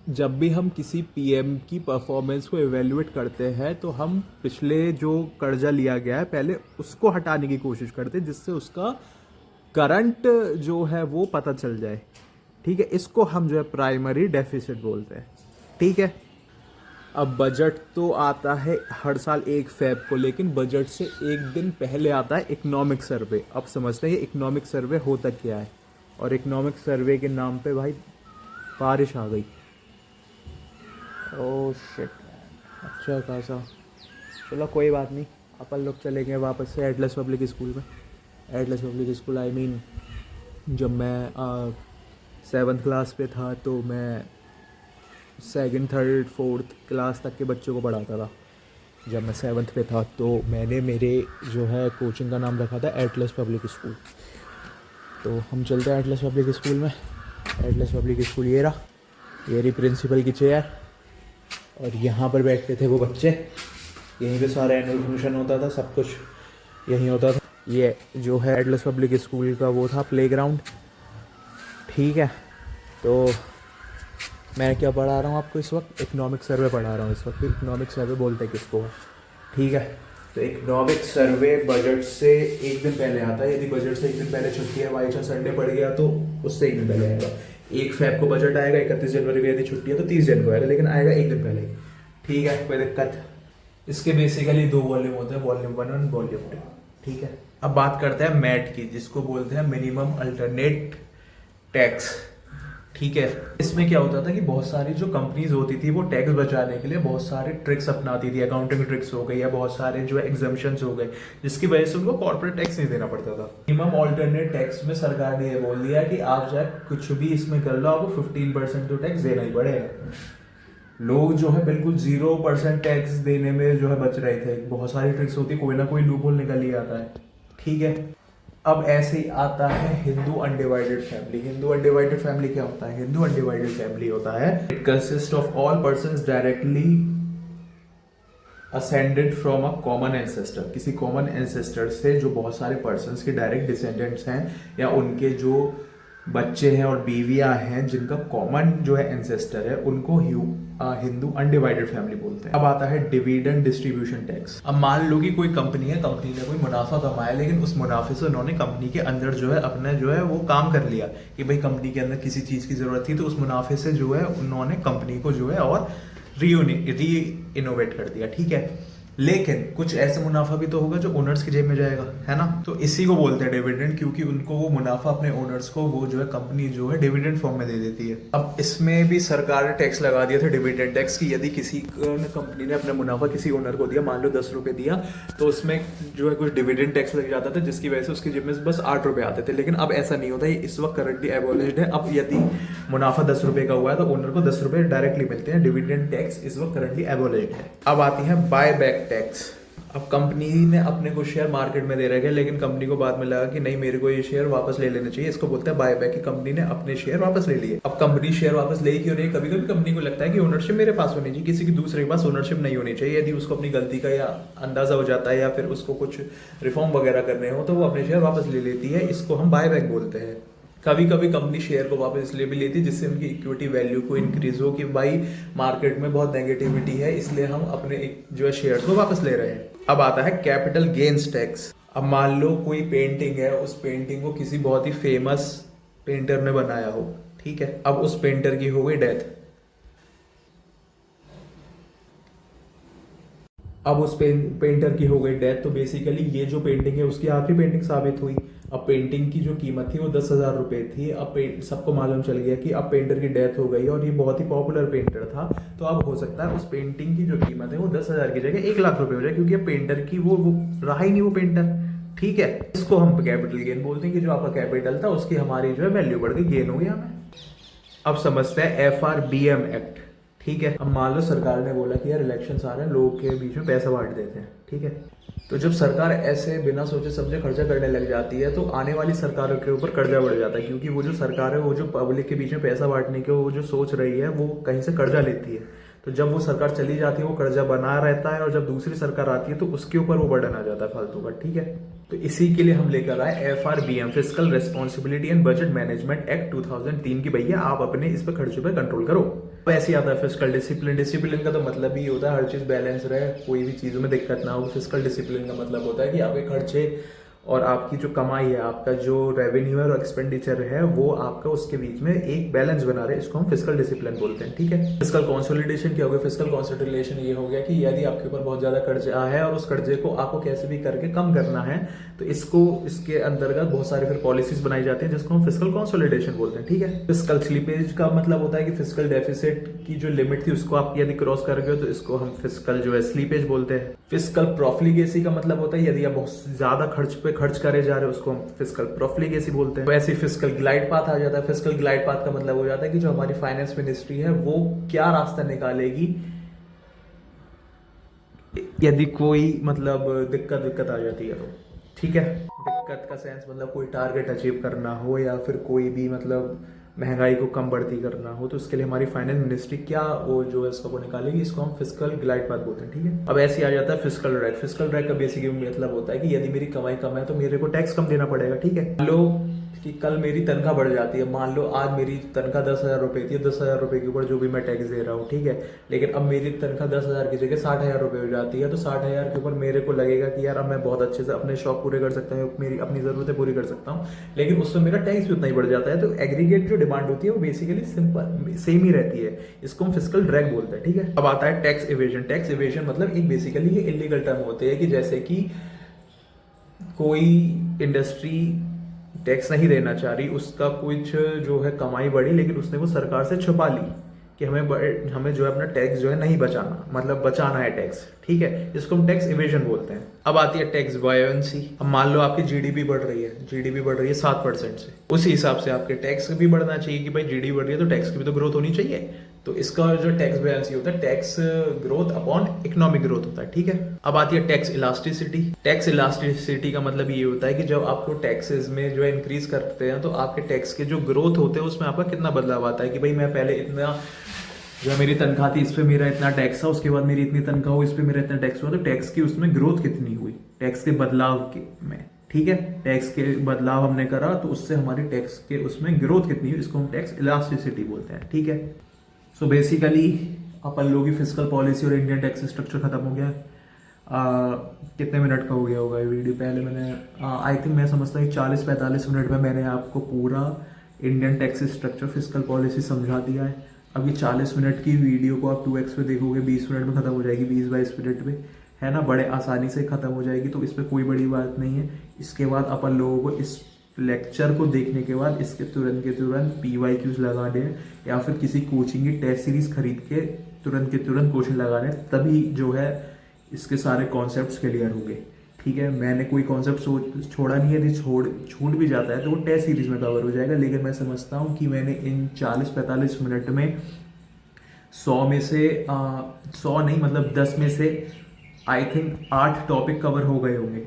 जब भी हम किसी पीएम की परफॉर्मेंस को एवेल्युएट करते हैं तो हम पिछले जो कर्जा लिया गया है पहले उसको हटाने की कोशिश करते हैं, जिससे उसका करंट जो है वो पता चल जाए, ठीक है। इसको हम जो है प्राइमरी डेफिसिट बोलते हैं, ठीक है। अब बजट तो आता है हर साल 1 फेब को, लेकिन बजट से एक दिन पहले आता है इकोनॉमिक सर्वे। अब समझते हैं ये इकोनॉमिक सर्वे होता क्या है। और इकोनॉमिक सर्वे के नाम पे भाई बारिश आ गई, ओह शिट, अच्छा खासा। चलो कोई बात नहीं, अपन लोग चलेंगे वापस से एटलस पब्लिक स्कूल में। Atlas public school I mean जब मैं 7th क्लास पे था तो मैं 2nd, 3rd, 4th क्लास तक के बच्चों को पढ़ाता था। जब मैं 7th पे था तो मैंने मेरे जो है कोचिंग का नाम रखा था एटलस पब्लिक स्कूल। तो हम चलते हैं एटलस पब्लिक स्कूल में। एटलस पब्लिक स्कूल ये रहा, ये रही प्रिंसिपल की चेयर, और यहाँ पर बैठते थे वो बच्चे। यहीं पे सारा एनुअल फंक्शन होता था, सब कुछ यहीं होता था। ये जो है एटलस पब्लिक स्कूल का वो था प्लेग्राउंड, ठीक है। तो मैं क्या पढ़ा रहा हूँ आपको इस वक्त, इकोनॉमिक सर्वे पढ़ा रहा हूँ इस वक्त। इकोनॉमिक सर्वे बोलते हैं किसको, ठीक है। तो इकोनॉमिक सर्वे बजट से एक दिन पहले आता है। यदि बजट से एक दिन पहले छुट्टी है, बाई चांस संडे पड़ गया तो उससे एक दिन पहले आएगा। 1 फेब को बजट आएगा, 31 जनवरी को यदि छुट्टी है तो 30 जनवरी को आएगा, लेकिन आएगा एक दिन पहले, ठीक है, कोई दिक्कत। इसके बेसिकली 2 वॉल्यूम होते हैं, वॉल्यूम 1 और वॉल्यूम 2, ठीक है। अब बात करते हैं मैट की, जिसको बोलते हैं मिनिमम अल्टरनेट टैक्स, ठीक है। इसमें क्या होता था कि बहुत सारी जो कंपनीज होती थी वो टैक्स बचाने के लिए बहुत सारे ट्रिक्स अपनाती थी। अकाउंटिंग ट्रिक्स हो गई या बहुत सारे जो है एग्जाम्पशंस हो गए, जिसकी वजह से उनको कॉर्पोरेट टैक्स नहीं देना पड़ता था। मिनिमम ऑल्टरनेट टैक्स में सरकार ने ये बोल दिया कि आप चाहे कुछ भी इसमें कर लो, आपको 15% तो टैक्स देना ही पड़ेगा। लोग जो है बिल्कुल 0% टैक्स देने में जो है बच रहे थे। बहुत सारी ट्रिक्स होती है, कोई ना कोई लूपहोल निकल ही आता है, ठीक है। अब ऐसे ही आता है Hindu undivided family. Hindu undivided family क्या होता है? हिंदू अनडिवाइडेड फैमिली होता है, it consist of all persons directly ascended from a common ancestor. किसी कॉमन एंसेस्टर से जो बहुत सारे पर्संस के डायरेक्ट डिसेंडेंट्स हैं, या उनके जो बच्चे हैं और बीवियां हैं जिनका कॉमन जो है एंसेस्टर है, उनको हिंदू अनडिवाइडेड फैमिली बोलते हैं। अब आता है डिविडेंड डिस्ट्रीब्यूशन टैक्स। अब मान लो कि कोई कंपनी है, कंपनी ने कोई मुनाफा कमाया, लेकिन उस मुनाफे से उन्होंने कंपनी के अंदर जो है अपना जो है वो काम कर लिया कि भाई कंपनी के अंदर किसी चीज की जरूरत थी, तो उस मुनाफे से जो है उन्होंने कंपनी को जो है और री इनोवेट कर दिया, ठीक है। लेकिन कुछ ऐसा मुनाफा भी तो होगा जो ओनर्स की जेब में जाएगा, है ना। तो इसी को बोलते हैं डिविडेंड, क्योंकि उनको वो मुनाफा अपने ओनर्स को वो जो है कंपनी जो है डिविडेंड फॉर्म में दे देती है। अब इसमें भी सरकार ने टैक्स लगा दिया था, डिविडेंड टैक्स, की यदि किसी कंपनी ने अपना मुनाफा किसी ओनर को दिया, मान लो 10 रुपए दिया, तो उसमें जो है कुछ डिविडेंड टैक्स लग जाता था, जिसकी वजह से उसकी जेब में बस 8 रुपए आते थे। लेकिन अब ऐसा नहीं होता, ये इस वक्त करंटली एबॉलिश्ड है। अब यदि मुनाफा 10 रुपए का हुआ है तो ओनर को 10 रुपए डायरेक्टली मिलते हैं। डिविडेंड टैक्स इस वक्त करंटली एबॉलिश्ड है। अब आती है बाय बैक टैक्स। अब कंपनी ने अपने को शेयर मार्केट में दे रखे हैं, लेकिन कंपनी को बाद में लगा कि नहीं, मेरे को ये शेयर वापस ले लेने चाहिए। इसको बोलते हैं बाय बैक, की कंपनी ने अपने शेयर वापस ले लिए। अब कंपनी शेयर वापस ले क्यों रही है? कभी कभी कंपनी को लगता है कि ओनरशिप मेरे पास होनी चाहिए, किसी की दूसरे के पास ओनरशिप नहीं होनी चाहिए। यदि उसको अपनी गलती का या अंदाजा हो जाता है, या फिर उसको कुछ रिफॉर्म वगैरह करने हो, तो वो अपने शेयर वापस ले लेती है। इसको हम बाय बैक बोलते हैं। कभी कभी कंपनी शेयर को वापस इसलिए भी लेती है जिससे उनकी इक्विटी वैल्यू को इंक्रीज हो, कि भाई मार्केट में बहुत नेगेटिविटी है, इसलिए हम अपने जो है शेयर्स को वापस ले रहे हैं। अब आता है कैपिटल गेन्स टैक्स। अब मान लो कोई पेंटिंग है, उस पेंटिंग को किसी बहुत ही फेमस पेंटर ने बनाया हो, ठीक है। अब उस पेंटर की हो गई डेथ। अब उस पेंटर की हो गई डेथ, तो बेसिकली ये जो पेंटिंग है उसकी आखिरी पेंटिंग साबित हुई। अब पेंटिंग की जो कीमत थी वो 10,000 रुपए थी। अब सबको मालूम चल गया कि अब पेंटर की डेथ हो गई और ये बहुत ही पॉपुलर पेंटर था, तो अब हो सकता है उस पेंटिंग की जो कीमत है वो 10,000 की जगह 1 लाख रुपए हो जाए, क्योंकि अब पेंटर की वो रहा ही नहीं वो पेंटर, ठीक है। इसको हम कैपिटल गेन बोलते हैं, कि जो आपका कैपिटल था उसकी हमारी जो है वैल्यू बढ़ गई, गेन हो गया हमें। अब समझते हैं FRBM एक्ट, ठीक है। अब मान लो सरकार ने बोला कि यार इलेक्शंस आ रहे हैं, लोग के बीच में पैसा बांट देते हैं, ठीक है। तो जब सरकार ऐसे बिना सोचे समझे खर्चा करने लग जाती है, तो आने वाली सरकारों के ऊपर कर्जा बढ़ जाता है, क्योंकि वो जो सरकार है वो जो पब्लिक के बीच में पैसा बांटने के वो जो सोच रही है वो कहीं से कर्जा लेती है। तो जब वो सरकार चली जाती है वो कर्जा बना रहता है, और जब दूसरी सरकार आती है तो उसके ऊपर वो बर्डन आ जाता है फालतू का, ठीक है। तो इसी के लिए हम लेकर आए FRBM, fiscal responsibility and budget management act 2003 की। भैया आप अपने इस पे खर्चे पे कंट्रोल करो। तो ऐसे आता है फिस्कल डिसिप्लिन। डिसिप्लिन का तो मतलब ही होता है हर चीज बैलेंस रहे, कोई भी चीजों में दिक्कत ना हो। फिस्कल डिसिप्लिन का मतलब होता है कि आपके खर्चे और आपकी जो कमाई है, आपका जो रेवेन्यू है और एक्सपेंडिचर है, वो आपका उसके बीच में एक बैलेंस बना रहे, इसको हम फिस्कल डिसिप्लिन बोलते हैं। ठीक है। फिस्कल कंसोलिडेशन क्या हो गया? फिस्कल कंसोलिडेशन ये हो गया कि यदि आपके ऊपर बहुत ज्यादा कर्जा है और उस कर्जे को आपको कैसे भी करके कम करना है, तो इसके अंतर्गत बहुत सारे फिर पॉलिसीज बनाई जाती हैं जिसको हम फिस्कल कंसोलिडेशन बोलते हैं। ठीक है। फिस्कल स्लीपेज का मतलब होता है कि फिस्कल डेफिसिट की जो लिमिट थी उसको आप यदि क्रॉस कर गए हो तो इसको हम फिस्कल जो है स्लीपेज बोलते हैं। फिस्कल प्रोफिलिगेसी का मतलब होता है यदि आप बहुत ज्यादा खर्च करे जा रहे हो, उसको हम फिस्कल प्रोफिलिगेसी बोलते हैं। वैसे फिस्कल ग्लाइड पाथ आ जाता है। फिस्कल ग्लाइड पाथ का मतलब हो जाता है कि जो हमारी फाइनेंस मिनिस्ट्री है वो क्या रास्ता निकालेगी यदि कोई मतलब दिक्कत आ जाती है तो। ठीक है। दिक्कत का सेंस मतलब कोई टारगेट अचीव करना हो या फिर कोई भी मतलब महंगाई को कम बढ़ती करना हो, तो उसके लिए हमारी फाइनेंस मिनिस्ट्री क्या वो जो है इसको निकालेगी, इसको हम फिस्कल ग्लाइड पाथ बोलते हैं। ठीक है। अब ऐसे आ जाता है फिस्कल ड्रैग। फिस्कल ड्रैग का बेसिक मतलब होता है कि यदि मेरी कमाई कम है तो मेरे को टैक्स कम देना पड़ेगा। ठीक है। मान लो कि कल मेरी तनख्वाह बढ़ जाती है, मान लो आज मेरी तनख्वाह 10,000 रुपए थी, 10,000 रुपए के ऊपर जो भी मैं टैक्स दे रहा हूँ। ठीक है। लेकिन अब मेरी तनख्वाह 10,000 की जगह 60,000 रुपए हो जाती है, तो 60,000 के ऊपर मेरे को लगेगा कि यार अब मैं बहुत अच्छे से अपने शौक पूरे कर सकता हूँ, मेरी अपनी जरूरतें पूरी कर सकता हूँ, लेकिन उसमें मेरा टैक्स भी उतना ही बढ़ जाता है। तो एग्रीगेट जो डिमांड होती है वो बेसिकली सिंपल सेम ही रहती है। इसको हम फिस्कल ड्रैग बोलते हैं। ठीक है। अब आता है टैक्स इवेजन। टैक्स इवेजन मतलब एक बेसिकली ये इलीगल टर्म होते हैं कि जैसे कि कोई इंडस्ट्री टैक्स नहीं देना चाह रही, उसका कुछ जो है कमाई बढ़ी, लेकिन उसने वो सरकार से छुपा ली कि हमें जो है अपना टैक्स जो है नहीं बचाना, मतलब बचाना है टैक्स। ठीक है। इसको हम टैक्स इवेजन बोलते हैं। अब आती है टैक्स बायोंसी। अब मान लो आपकी जीडीपी बढ़ रही है, जीडीपी बढ़ रही है 7% से, उसी हिसाब से आपके टैक्स भी बढ़ना चाहिए कि भाई जीडीपी बढ़ रही है तो टैक्स की भी तो ग्रोथ होनी चाहिए। तो इसका जो टैक्स बायोंसी होता है tax growth upon economic growth होता है। ठीक है। अब आती है टैक्स इलास्टिसिटी। टैक्स इलास्टिसिटी का मतलब ये होता है कि जब आपको टैक्सेस में जो है इंक्रीज करते हैं तो आपके टैक्स के जो ग्रोथ होते हैं उसमें आपका कितना बदलाव आता है कि भाई मैं पहले इतना जो मेरी तनख्वाह थी इस पे मेरा इतना टैक्स था, उसके बाद मेरी इतनी तनख्वाह हुई इस पे मेरा इतना टैक्स हुआ, तो टैक्स की उसमें ग्रोथ कितनी हुई टैक्स के बदलाव के में। ठीक है। टैक्स के बदलाव हमने करा तो उससे हमारी टैक्स के उसमें ग्रोथ कितनी हुई, इसको हम टैक्स इलास्टिसिटी बोलते हैं। ठीक है। सो बेसिकली अपन लोगों की फिस्कल पॉलिसी और इंडियन टैक्स स्ट्रक्चर खत्म हो गया। कितने मिनट का हो गया होगा ये वीडियो? पहले मैंने आई थिंक मैं समझता हूँ 40-45 मिनट में मैंने आपको पूरा Indian tax structure fiscal policy समझा दिया है। अब ये 40 मिनट की वीडियो को आप 2x पे देखोगे, 20 मिनट में खत्म हो जाएगी, 20-22 मिनट में, है ना, बड़े आसानी से खत्म हो जाएगी। तो इस पर कोई बड़ी बात नहीं है। इसके बाद अपन लोगों को इस लेक्चर को देखने के बाद इसके तुरंत के तुरंत PYQs लगा दें या फिर किसी कोचिंग की टेस्ट सीरीज खरीद के तुरंत के तुरंत क्वेश्चन लगा दें, तभी जो है इसके सारे कॉन्सेप्ट्स क्लियर होंगे। ठीक है। मैंने कोई कॉन्सेप्ट छोड़ा नहीं है, यदि छूट भी जाता है तो वो टेस्ट सीरीज में कवर हो जाएगा, लेकिन मैं समझता हूँ कि मैंने इन 40-45 मिनट में 100 में से 100 नहीं मतलब 10 में से आई थिंक 8 टॉपिक कवर हो गए होंगे।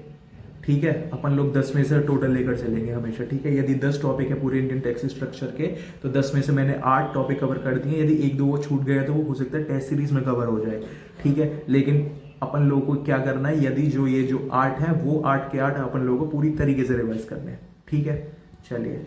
ठीक है। अपन लोग 10 में से टोटल लेकर चलेंगे हमेशा। ठीक है। यदि 10 टॉपिक है पूरे इंडियन टैक्स स्ट्रक्चर के, तो 10 में से मैंने 8 टॉपिक कवर कर दिए। यदि 1-2 वो छूट गया तो वो हो सकता है टेस्ट सीरीज में कवर हो जाए। ठीक है। लेकिन अपन लोगों को क्या करना है, यदि ये जो 8 है वो 8 के 8 अपन लोगों को पूरी तरीके से रिवाइज करने हैं। ठीक है। चलिए।